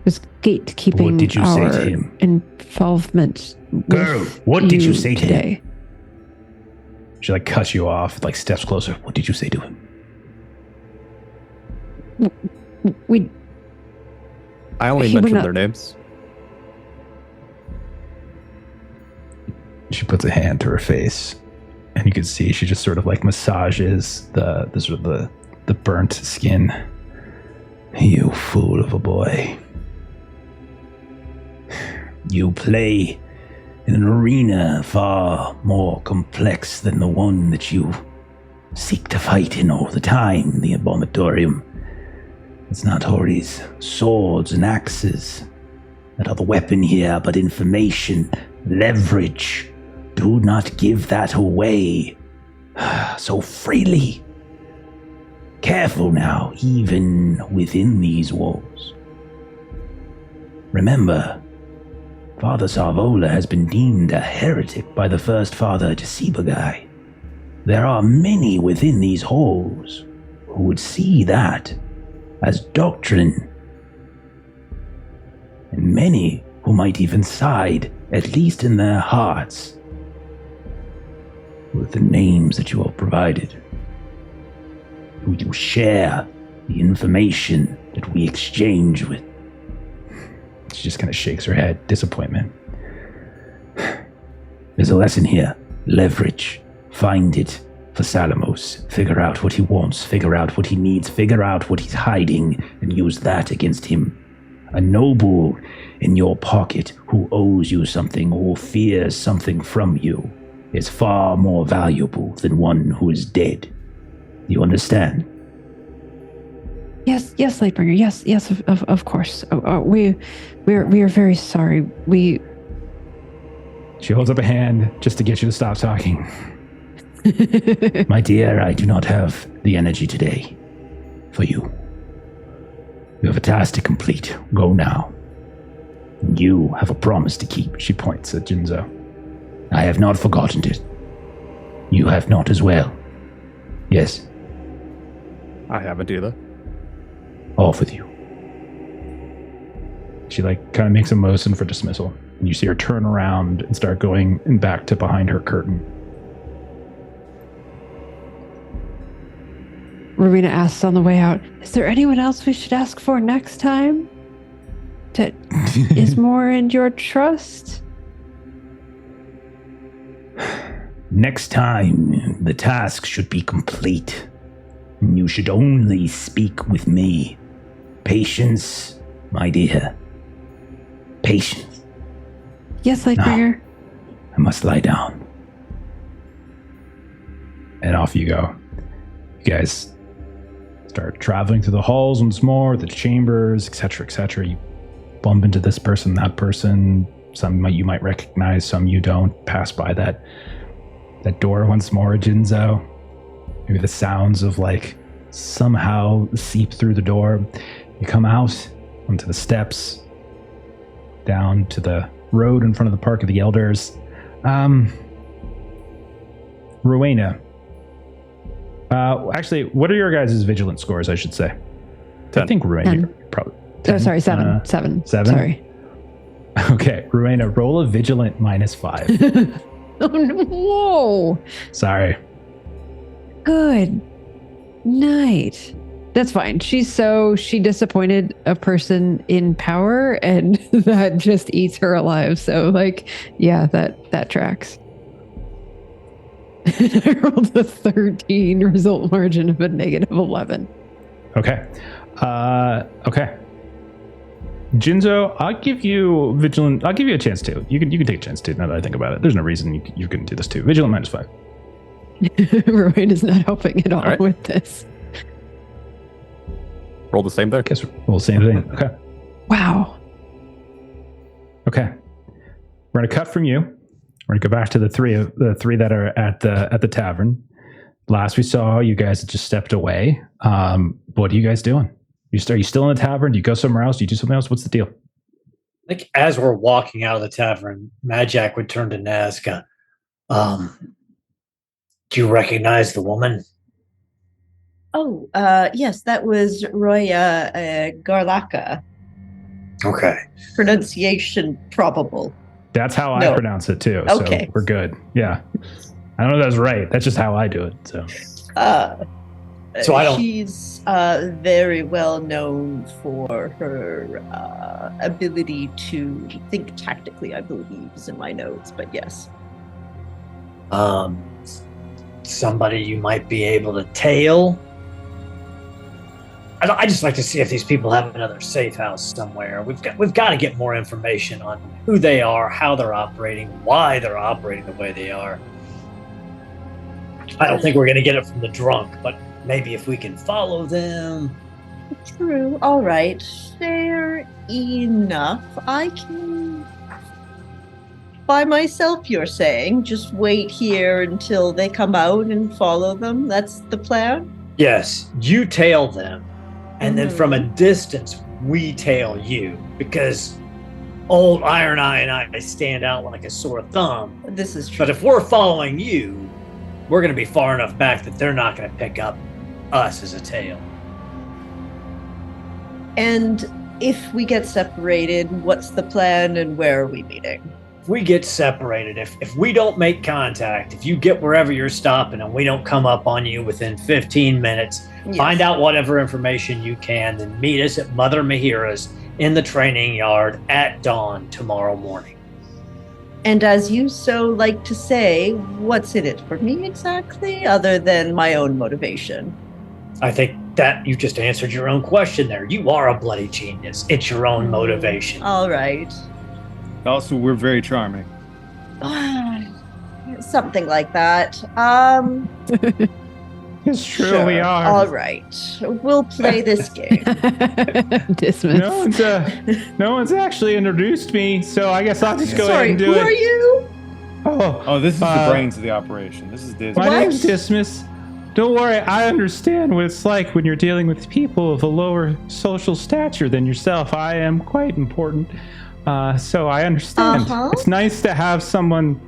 was gatekeeping What did you say our to him? involvement. Girl, with what did you you say to him? today? She like cuts you off, like steps closer. What did you say to him? We I only He would mentioned not- their names. She puts a hand to her face, and you can see she just sort of like massages the sort of the burnt skin. You fool of a boy. You play in an arena far more complex than the one that you seek to fight in all the time, the Abomatorium. It's not Hori's swords and axes that are the weapon here, but information, leverage. Do not give that away so freely. Careful now, even within these walls. Remember, Father Sarvola has been deemed a heretic by the first Father Desibagai. There are many within these halls who would see that as doctrine, and many who might even side, at least in their hearts, with the names that you have provided. Who you share the information that we exchange with. She just kind of shakes her head, disappointment. There's a lesson here. Leverage. Find it for Salamos. Figure out what he wants. Figure out what he needs. Figure out what he's hiding and use that against him. A noble in your pocket who owes you something or fears something from you is far more valuable than one who is dead. You understand? Yes, Lightbringer. Yes, of course. We are very sorry. She holds up a hand just to get you to stop talking. My dear, I do not have the energy today for you. You have a task to complete. Go now. You have a promise to keep. She points at Jinzo. I have not forgotten it. You have not as well. Yes, I haven't either. off with you. She like kind of makes a motion for dismissal. And you see her turn around and start going back to behind her curtain. Rowena asks on the way out, is there anyone else we should ask for next time? That is more in your trust? Next time, the task should be complete. You should only speak with me. Patience, my dear. Patience. Yes, Lightbringer. I must lie down. And off you go. You guys start traveling through the halls once more, the chambers, etc., etc. You bump into this person, that person. Some you might recognize, some you don't. Pass by that door once more, Jinzo. Maybe the sounds of like somehow seep through the door. You come out onto the steps, down to the road in front of the Park of the Elders. Rowena. Actually, what are your guys' vigilance scores, I should say? 10. I think Rowena, 10. you're probably... Oh, 10. sorry, seven. Seven. Sorry. Okay, Rowena, roll a vigilant -5. Oh, no. Whoa. Sorry. Good night. That's fine. She disappointed a person in power, and that just eats her alive. So, like, yeah, that tracks. I rolled a 13, result margin of a -11. Okay. Okay. Jinzo, I'll give you vigilant. I'll give you a chance too. You can take a chance too. Now that I think about it, there's no reason you couldn't do this too. Vigilant -5. Rowan is not helping at all right. with this. Roll the same there. Guess we'll same thing. Okay. Wow. Okay. We're gonna cut from you. We're gonna go back to the three that are at the tavern. Last we saw, you guys had just stepped away. What are you guys doing? Are you still in the tavern? Do you go somewhere else? Do you do something else? What's the deal? I think as we're walking out of the tavern, Madjac would turn to Nasca. Do you recognize the woman? Oh, yes, that was Roya Garlaka. Okay. Pronunciation probable. That's how No. I pronounce it too. Okay. So we're good. Yeah. I don't know if that's right. That's just how I do it. So So I don't- She's very well known for her ability to think tactically, I believe, is in my notes, but yes. Somebody you might be able to tail. I just like to see if these people have another safe house somewhere. We've got to get more information on who they are, how they're operating, why they're operating the way they are. I don't think we're going to get it from the drunk, but maybe if we can follow them. True. All right. Fair enough. I can by myself, you're saying? Just wait here until they come out and follow them? That's the plan? Yes, you tail them, and then from a distance, we tail you, because old Iron Eye and I stand out like a sore thumb. This is true. But if we're following you, we're going to be far enough back that they're not going to pick up us as a tail. And if we get separated, what's the plan and where are we meeting? If we get separated, if we don't make contact, if you get wherever you're stopping and we don't come up on you within 15 minutes, Yes. find out whatever information you can, then meet us at Mother Mahira's in the training yard at dawn tomorrow morning. And as you so like to say, what's in it for me exactly, other than my own motivation? I think that you just answered your own question there. You are a bloody genius. It's your own motivation. All right. Also, we're very charming. Something like that. It's true, Sure. we are. All right. We'll play this game. Dismiss. No one's actually introduced me, so I guess I'll just go ahead Sorry, and do who it. are you? Oh, this is the brains of the operation. This is Disney. My What? name's Dismiss. Don't worry, I understand what it's like when you're dealing with people of a lower social stature than yourself. I am quite important, so I understand. Uh-huh. It's nice to have someone,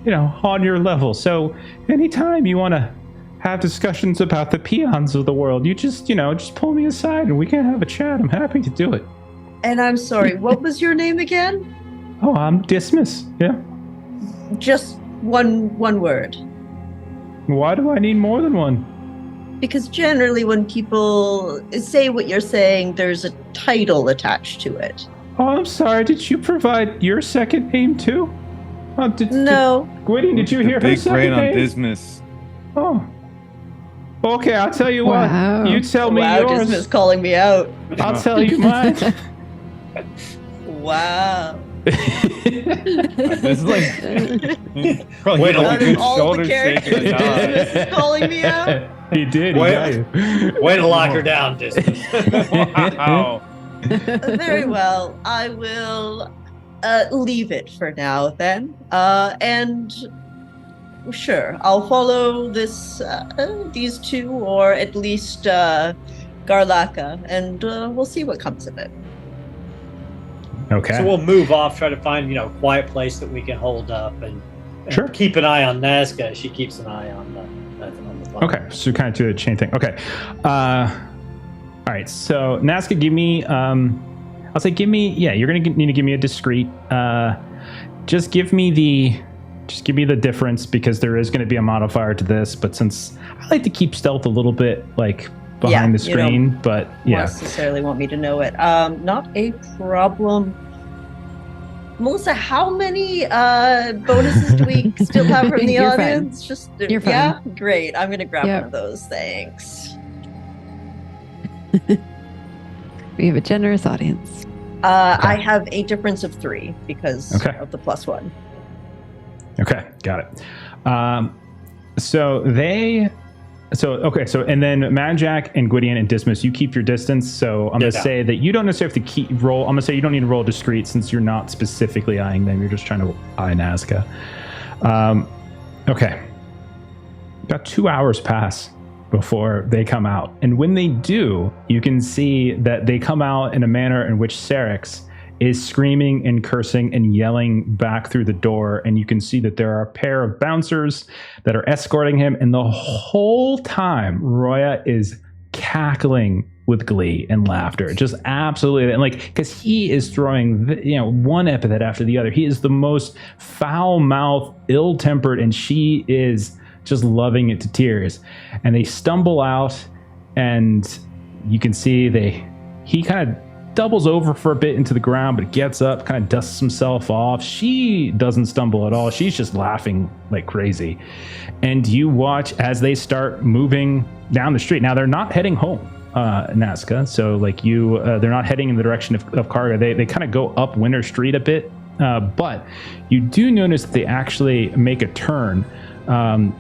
on your level. So anytime you want to have discussions about the peons of the world, you just pull me aside and we can have a chat. I'm happy to do it. And I'm sorry, what was your name again? Oh, I'm Dismiss. Yeah. Just one word. Why do I need more than one? Because generally when people say what you're saying, there's a title attached to it. Oh, I'm sorry. Did you provide your second name too? Oh, No. Gwydion, did you The hear her big second brain on name? Dismiss. Oh. Okay, I'll tell you Wow. what. You tell me Wow, yours. Dismiss calling me out. I'll tell you mine. Wow. This is like probably Wait, a good all the shoulder shake and a characters nod. Dismiss is calling me out. He did. He Wait. got you. Way to lock her down, Disney. Wow. Very well. I will leave it for now then. And sure, I'll follow these two, or at least Garlaka, and we'll see what comes of it. Okay. So we'll move off, try to find, a quiet place that we can hold up and Sure. keep an eye on Nasca. She keeps an eye on the phone. Okay, so kind of do the chain thing. Okay. All right, so Nasca, give me, you're going to need to give me a discreet, just give me the difference, because there is going to be a modifier to this, but since I like to keep stealth a little bit, like, behind the you don't screen, but yeah. necessarily want me to know it. Not a problem. Melissa, how many bonuses do we still have from the You're fine. audience? Just You're fine. yeah, great. I'm gonna grab Yep. one of those. Thanks. We have a generous audience. I have a difference of 3 because Okay. of the +1. Okay, got it. So and then Madjac and Gwydion and Dismiss, you keep your distance. So I'm going to Yeah. say that you don't necessarily have to roll. I'm going to say you don't need to roll discreet since you're not specifically eyeing them. You're just trying to eye Nasca. Okay. About 2 hours pass before they come out. And when they do, you can see that they come out in a manner in which Syrinx is screaming and cursing and yelling back through the door, and you can see that there are a pair of bouncers that are escorting him, and the whole time Roya is cackling with glee and laughter, just absolutely, and like, because he is throwing one epithet after the other. He is the most foul-mouthed, ill-tempered, and she is just loving it to tears. And they stumble out, and you can see he kind of doubles over for a bit into the ground, but gets up, kind of dusts himself off. She doesn't stumble at all. She's just laughing like crazy. And you watch as they start moving down the street. Now, they're not heading home, Nasca. So like they're not heading in the direction of Karga. They kind of go up Winter Street a bit. But you do notice that they actually make a turn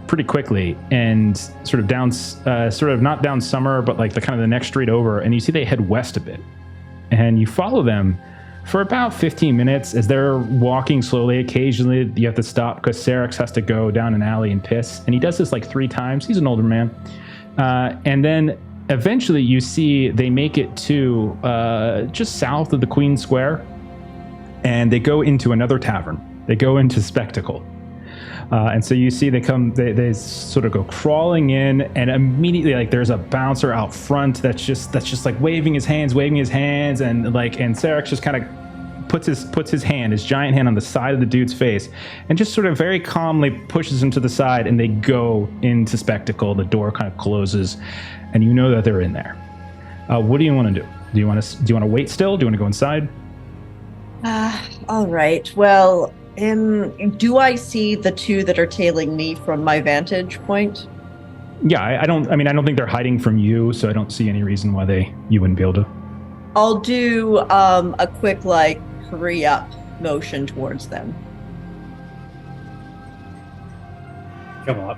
pretty quickly and sort of down, sort of not down Summer, but like the kind of the next street over. And you see they head west a bit. And you follow them for about 15 minutes as they're walking slowly. Occasionally, you have to stop because Syrinx has to go down an alley and piss. And he does this like 3 times. He's an older man. And then eventually you see they make it to just south of the Queen Square. And they go into another tavern. They go into Spectacle. And so you see they sort of go crawling in, and immediately like there's a bouncer out front that's just like waving his hands, and Syrinx just kind of puts his giant hand on the side of the dude's face and just sort of very calmly pushes him to the side, and they go into Spectacle. The door kind of closes, and you know that they're in there. What do you want to do? Do you want to wait still? Do you want to go inside? All right. Well, do I see the 2 that are tailing me from my vantage point? Yeah, I don't think they're hiding from you, so I don't see any reason why you wouldn't be able to. I'll do a quick like hurry up motion towards them. Come on.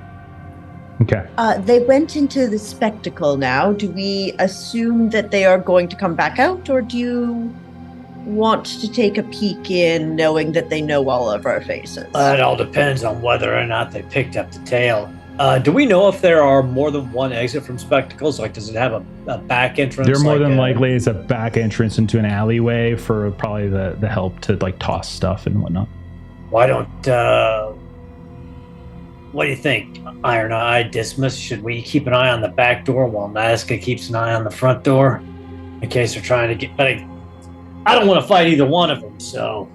Okay. They went into the Spectacle now. Do we assume that they are going to come back out, or do you want to take a peek in knowing that they know all of our faces? It all depends on whether or not they picked up the tail. Do we know if there are more than one exit from Spectacles? Like, does it have a back entrance? There more than likely is a back entrance into an alleyway for probably the help to like toss stuff and whatnot. Why don't what do you think, Iron Eye, Dismas? Should we keep an eye on the back door while Nasca keeps an eye on the front door in case they're trying to get? Like, I don't want to fight either one of them, so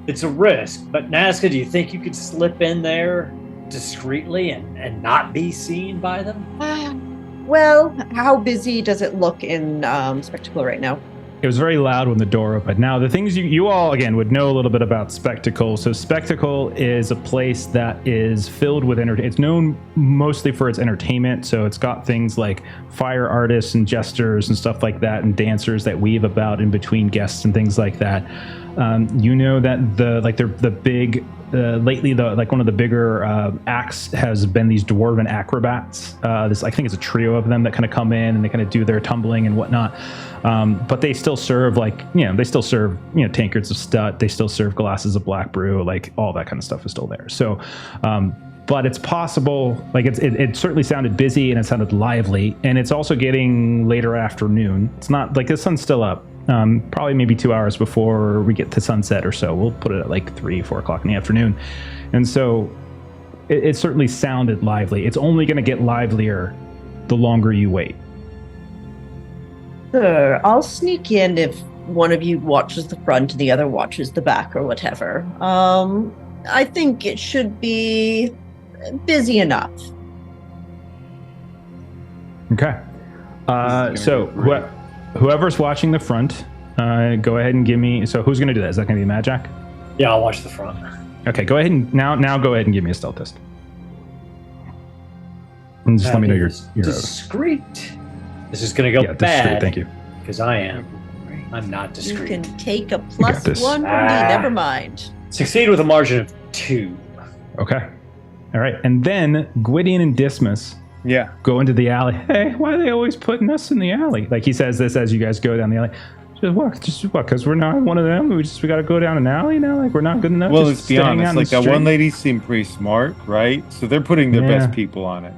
it's a risk. But Nasca, do you think you could slip in there discreetly and not be seen by them? Well, how busy does it look in Spectacle right now? It was very loud when the door opened. Now, the things you all, again, would know a little bit about Spectacle. So Spectacle is a place that is filled with entertainment. It's known mostly for its entertainment. So it's got things like fire artists and jesters and stuff like that, and dancers that weave about in between guests and things like that. You know that the big lately one of the bigger acts has been these dwarven acrobats. I think it's a trio of them that kind of come in and they kind of do their tumbling and whatnot. But they still serve tankards of stout. They still serve glasses of black brew. Like all that kind of stuff is still there. So, but it's possible. Like it certainly sounded busy and it sounded lively, and it's also getting later afternoon. It's not like the sun's still up. Probably maybe 2 hours before we get to sunset or so. We'll put it at like 3-4 o'clock in the afternoon. And so it certainly sounded lively. It's only going to get livelier the longer you wait. Sure, I'll sneak in if one of you watches the front and the other watches the back or whatever. I think it should be busy enough. Okay. Whoever's watching the front, go ahead and give me. So who's going to do that? Is that going to be Madjac? Yeah, I'll watch the front. Okay, go ahead and now go ahead and give me a stealth test. And just let me know you're discreet. This is going to go bad. Discreet, thank you. Because I'm not discreet. You can take a plus one from me. Never mind. Succeed with a margin of 2. Okay. All right, and then Gwydion and Dismas. Yeah. Go into the alley. Hey, why are they always putting us in the alley? Like he says this as you guys go down the alley. Just what? Because we're not one of them. We got to go down an alley now. Like we're not good enough. Well, let's be honest. Like that one lady seemed pretty smart, right? So they're putting their best people on it.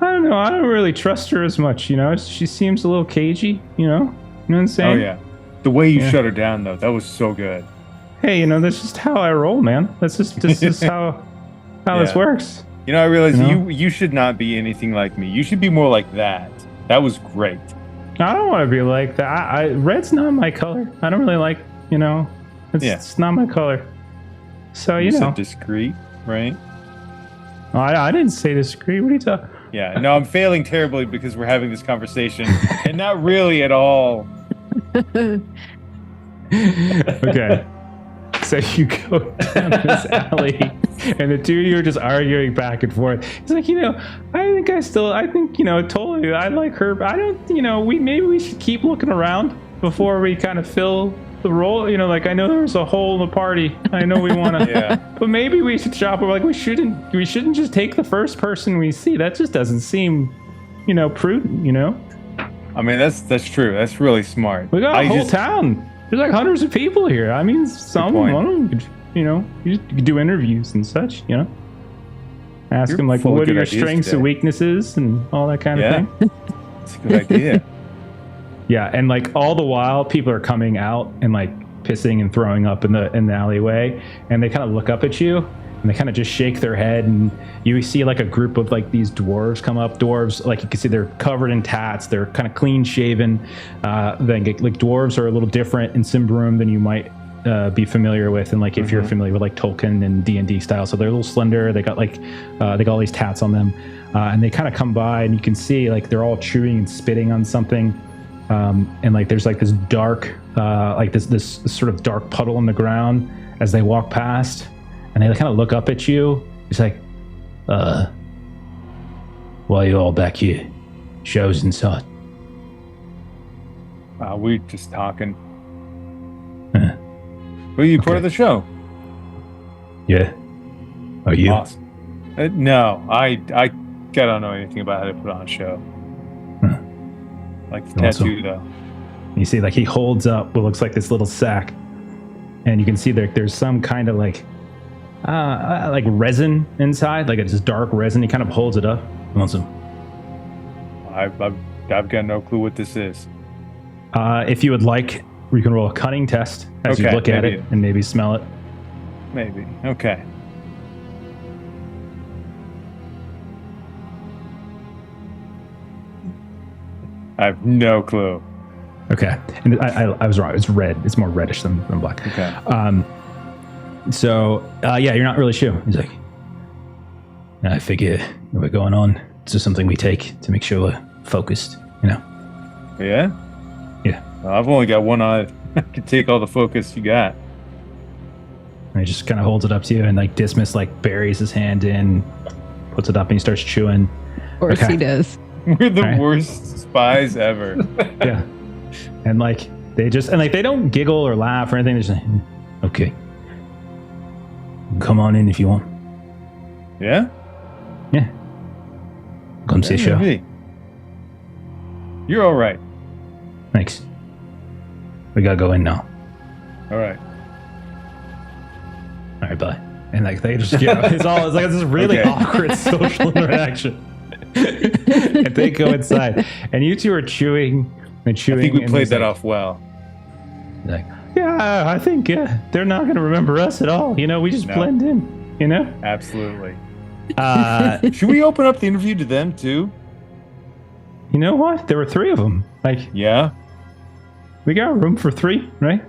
I don't know. I don't really trust her as much. You know, she seems a little cagey. You know what I'm saying? Oh yeah. The way you shut her down, though, that was so good. Hey, that's just how I roll, man. This is how this works. You know, I realize you should not be anything like me. You should be more like that. That was great. I don't want to be like that. Red's not my color. I don't really like, it's not my color. So, You said discreet, right? I didn't say discreet. What are you talking? Yeah, no, I'm failing terribly because we're having this conversation and not really at all. Okay. So you go down this alley, and the two of you are just arguing back and forth. He's like, I think, totally, I like her. I don't, maybe we should keep looking around before we kind of fill the role. I know there's a hole in the party. I know we want to, but maybe we should shop. Like, we shouldn't just take the first person we see. That just doesn't seem, prudent, I mean, that's true. That's really smart. We got a whole town. There's like hundreds of people here. I mean, one of them, you could do interviews and such, Ask them, like, what are your strengths and weaknesses and all that kind of thing. That's a good idea. Yeah, and like all the while, people are coming out and like pissing and throwing up in the alleyway, and they kind of look up at you, and they kind of just shake their head, and you see like a group of like these dwarves come up. Dwarves, like you can see, they're covered in tats. They're kind of clean shaven. Then like dwarves are a little different in Symbaroum than you might be familiar with, and like if you're familiar with like Tolkien and D&D style. So they're a little slender. They got all these tats on them, and they kind of come by, and you can see like they're all chewing and spitting on something. And like there's like this dark, like this sort of dark puddle on the ground as they walk past, and they kind of look up at you. It's like, why are you all back here? Show's inside. We're just talking. Well, you part of the show? Yeah. Are you? Awesome. No, I don't know anything about how to put on a show. Like the tattoo, though. You see, like he holds up what looks like this little sack, and you can see there's some kind of like resin inside, like it's this dark resin. He kind of holds it up. Awesome. I've got no clue what this is. If you would like, we can roll a cunning test as you look at it and maybe smell it. Maybe. Okay. I have no clue. Okay. And I was wrong. It's red. It's more reddish than black. Okay. So, you're not really sure. He's like, I figure we're going on. It's just something we take to make sure we're focused, Yeah? Yeah. Well, I've only got one eye. I can take all the focus you got. And he just kind of holds it up to you, and like Dismas like buries his hand in, puts it up, and he starts chewing. Of course he does. We're the worst spies ever. Yeah. And like they don't giggle or laugh or anything. They're just like, okay. Come on in if you want. Yeah? Yeah. Come see a show. Maybe. You're all right. Thanks. We gotta go in now. All right. All right, bye. And like they just, it's like this really awkward social interaction. And they go inside, and you two are chewing and chewing. I think we played that off well. Like, I think they're not going to remember us at all. We just blend in. Absolutely. Should we open up the interview to them too? You know what? There were 3 of them. Like, yeah, we got room for 3, right?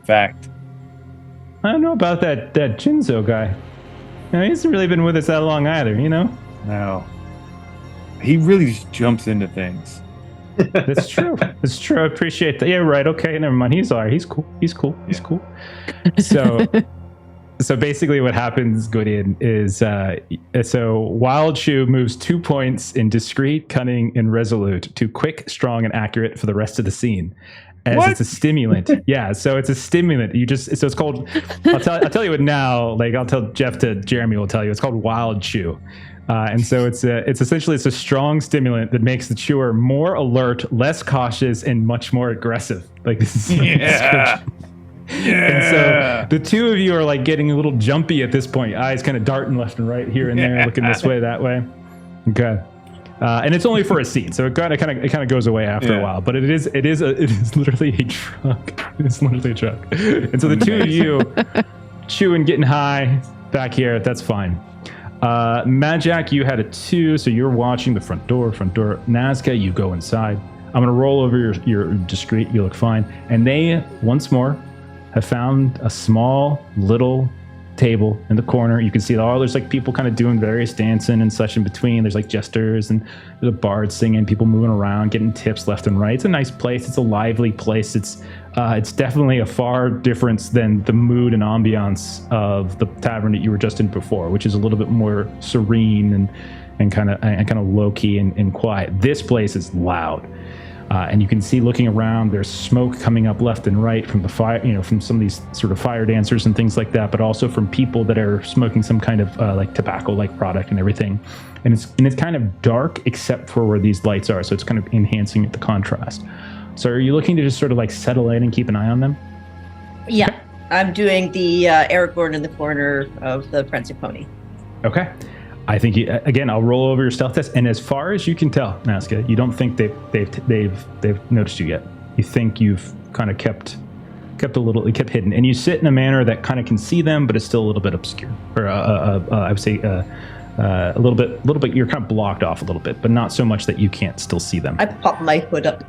Fact. I don't know about that Jinzo guy. He hasn't really been with us that long either. No. He really just jumps into things. That's true. That's true. I appreciate that. Yeah, right. Okay, never mind. He's all right. He's cool. He's cool. So basically what happens, Gwydion, is so Wild Chew moves 2 points in discreet, cunning, and resolute to quick, strong, and accurate for the rest of the scene. As it's a stimulant. Yeah, so it's a stimulant. So it's called, I'll tell you it now, like I'll tell Jeff to Jeremy will tell you, it's called Wild Chew. And so it's essentially a strong stimulant that makes the chewer more alert, less cautious, and much more aggressive. Like this is yeah. And so the two of you are like getting a little jumpy at this point. Eyes kind of darting left and right here and there, looking this way, that way. Okay. And it's only for a scene, so it kind of goes away after a while. But it is literally a truck. It's literally a truck. And so the two of you chewing, getting high back here. That's fine. Madjac, you had a 2, so you're watching the front door. Nasca, you go inside. I'm going to roll over your discreet. You look fine. And they, once more, have found a small little table in the corner. You can see there's like people kind of doing various dancing and such in between. There's like jesters and there's a bard singing, people moving around, getting tips left and right. It's a nice place. It's a lively place. It's definitely a far difference than the mood and ambiance of the tavern that you were just in before, which is a little bit more serene and kind of low key and quiet. This place is loud. And you can see looking around, there's smoke coming up left and right from the fire, from some of these sort of fire dancers and things like that, but also from people that are smoking some kind of like tobacco-like product and everything. And it's kind of dark except for where these lights are, so it's kind of enhancing the contrast. So are you looking to just sort of like settle in and keep an eye on them? Yeah, I'm doing the Aragorn in the corner of the Prancing Pony. Okay. I think again, I'll roll over your stealth test, and as far as you can tell, Nasca, you don't think they've noticed you yet. You think you've kind of kept hidden, and you sit in a manner that kind of can see them, but it's still a little bit obscure, or I would say a little bit. You're kind of blocked off a little bit, but not so much that you can't still see them. I pop my hood up.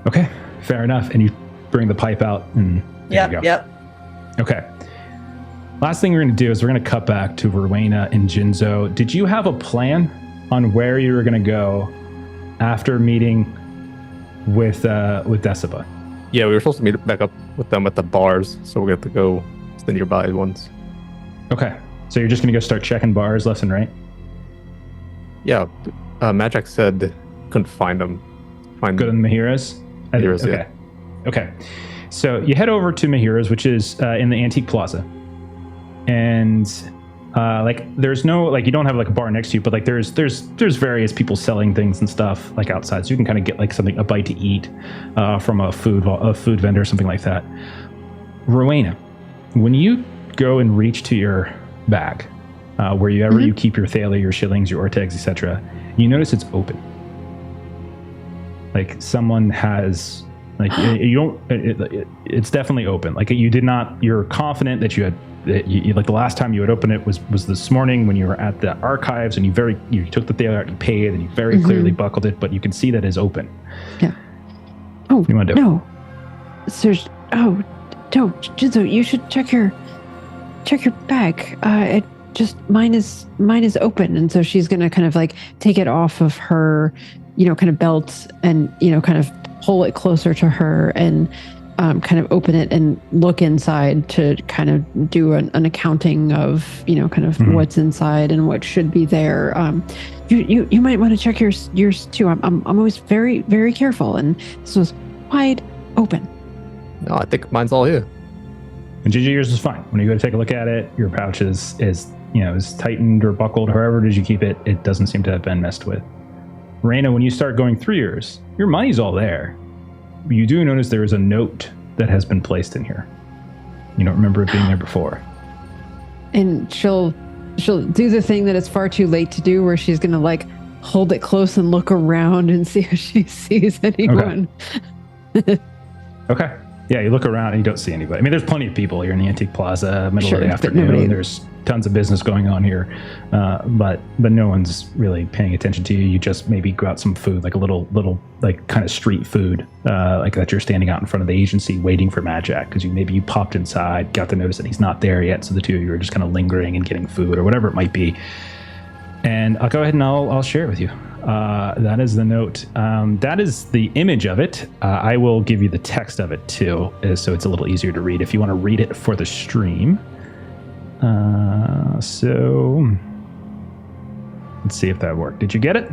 Okay, fair enough, and you bring the pipe out, and there you go. Yep. Okay. Last thing we're going to do is we're going to cut back to Rowena and Jinzo. Did you have a plan on where you were going to go after meeting with Desa? Yeah, we were supposed to meet back up with them at the bars, so we have to go to the nearby ones. Okay, so you're just going to go start checking bars left and right? Yeah, Madjac said couldn't find them. Go to Mahira's? Mahira's, okay. Yeah. Okay, so you head over to Mahira's, which is in the Antique Plaza. And there's no, like, you don't have like a bar next to you, but like there's various people selling things and stuff like outside, so you can kind of get like a bite to eat from a food vendor or something like that. Rowena, when you go and reach to your bag, wherever you keep your thaler, your shillings, your ortegs, etc., you notice it's open. Like someone has, like, you don't. It's definitely open. Like you did not. You're confident that you had. Like the last time you had opened it was this morning when you were at the archives, and you took the thaler out, you paid, and you very clearly buckled it, but you can see that it's open. Yeah. Oh, what do you want to do? No. There's. Oh, no, Jinzo, you should check your bag. Mine is open, and so she's gonna kind of like take it off of her, kind of belt, and kind of pull it closer to her and kind of open it and look inside to kind of do an accounting of kind of what's inside and what should be there. You might want to check yours too. I'm always very, very careful, and this was wide open. No, I think mine's all here. And Gigi, yours is fine. When you go to take a look at it, your pouch is tightened or buckled, however did you keep it, it doesn't seem to have been messed with. Raina, when you start going through yours, your money's all there. You do notice there is a note that has been placed in here. You don't remember it being there before. And she'll do the thing that it's far too late to do, where she's gonna like hold it close and look around and see if she sees anyone. Okay. Yeah, you look around and you don't see anybody. I mean, there's plenty of people here in the Antique Plaza, middle of the afternoon. There's tons of business going on here, but no one's really paying attention to you. You just maybe got some food, like a little like kind of street food, like that you're standing out in front of the agency waiting for Madjac, because you popped inside, got the notice that he's not there yet, so the two of you are just kind of lingering and getting food or whatever it might be. And I'll go ahead and I'll share it with you. That is the note. That is the image of it. I will give you the text of it too, so it's a little easier to read if you want to read it for the stream. So let's see if that worked. Did you get it?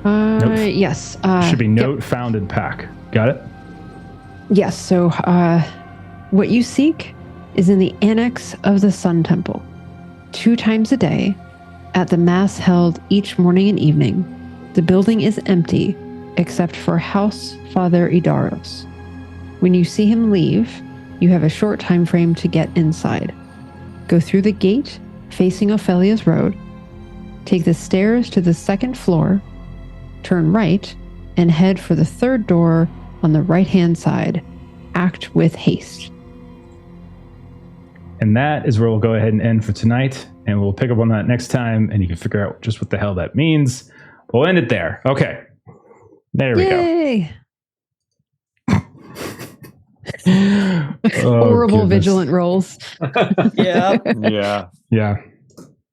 Nope. Yes. Should be note found in pack. Got it? Yes. So what you seek is in the annex of the Sun Temple, 2 times a day, at the mass held each morning and evening. The building is empty except for House Father Idaros. When you see him leave, you have a short time frame to get inside. Go through the gate facing Ophelia's Road, take the stairs to the 2nd floor, turn right, and head for the 3rd door on the right-hand side. Act with haste. And that is where we'll go ahead and end for tonight. And we'll pick up on that next time, and you can figure out just what the hell that means. We'll end it there. Okay. There we go. Yay! Oh, Horrible goodness. vigilant rolls. Yeah. Yeah.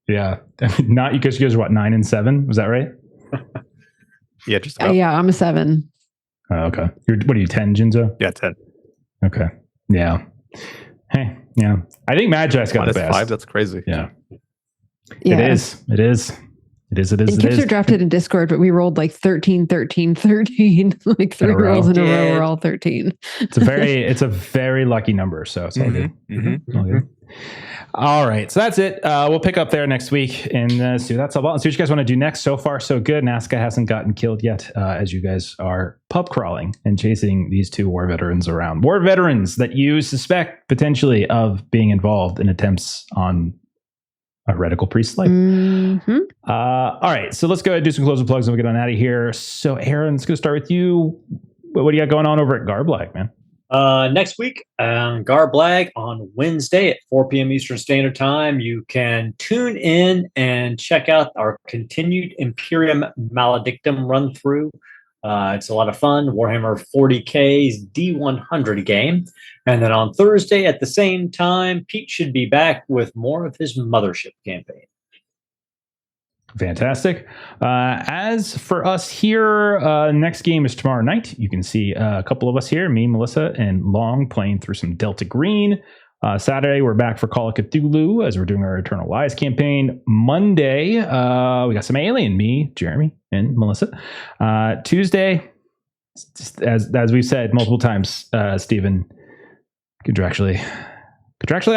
Yeah. Not you guys are what, 9 and 7? Was that right? Yeah, just about. Yeah, I'm a 7. Oh, okay. What are you, 10, Jinzo? Yeah, 10. Okay. Yeah. Hey, yeah. I think Madjac's got Minus the best. 5, that's crazy. Yeah. Yeah. It is. And Kips are drafted in Discord, but we rolled like 13, 13, 13. Like 3 In a row. rolls in a row Did. were all 13. It's a very lucky number, so it's all good. Mm-hmm. All good. All right, so that's it. We'll pick up there next week and see what that's all about and see what you guys want to do next. So far, so good. Nasca hasn't gotten killed yet, as you guys are pub crawling and chasing these 2 war veterans around. War veterans that you suspect potentially of being involved in attempts on a heretical priest's life. Mm-hmm. All right, so let's go ahead and do some closing plugs and we'll get on out of here. So, Aaron, let's go start with you. What do you got going on over at Garblag, man? Next week, Garblag on Wednesday at 4 p.m. Eastern Standard Time. You can tune in and check out our continued Imperium Maledictum run through. It's a lot of fun. Warhammer 40K's D100 game. And then on Thursday at the same time, Pete should be back with more of his Mothership campaign. Fantastic. As for us here, next game is tomorrow night. You can see a couple of us here, me, Melissa, and Long playing through some Delta Green. Saturday, we're back for Call of Cthulhu as we're doing our Eternal Lies campaign. Monday, we got some Alien, me, Jeremy, and Melissa. Tuesday, as we've said multiple times, Stephen contractually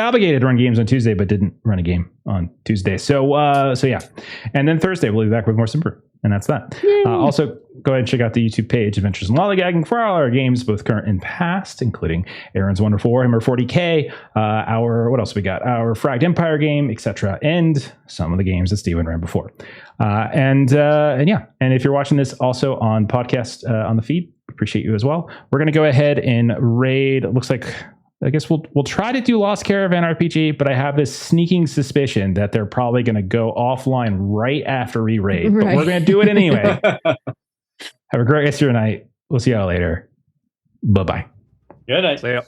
obligated to run games on Tuesday, but didn't run a game on Tuesday. So yeah. And then Thursday, we'll be back with more Symbaroum. And that's that. Also, go ahead and check out the YouTube page, Adventures in Lollygagging, for all our games, both current and past, including Aaron's Wonderful Warhammer 40K, what else we got? Our Fragged Empire game, etc., and some of the games that Steven ran before. And yeah. And if you're watching this also on podcast on the feed, appreciate you as well. We're going to go ahead and raid. It looks like, I guess we'll try to do Lost Caravan RPG, but I have this sneaking suspicion that they're probably going to go offline right after we raid. But we're going to do it anyway. Have a great rest of your night. We'll see y'all later. Bye-bye. Good night. See ya.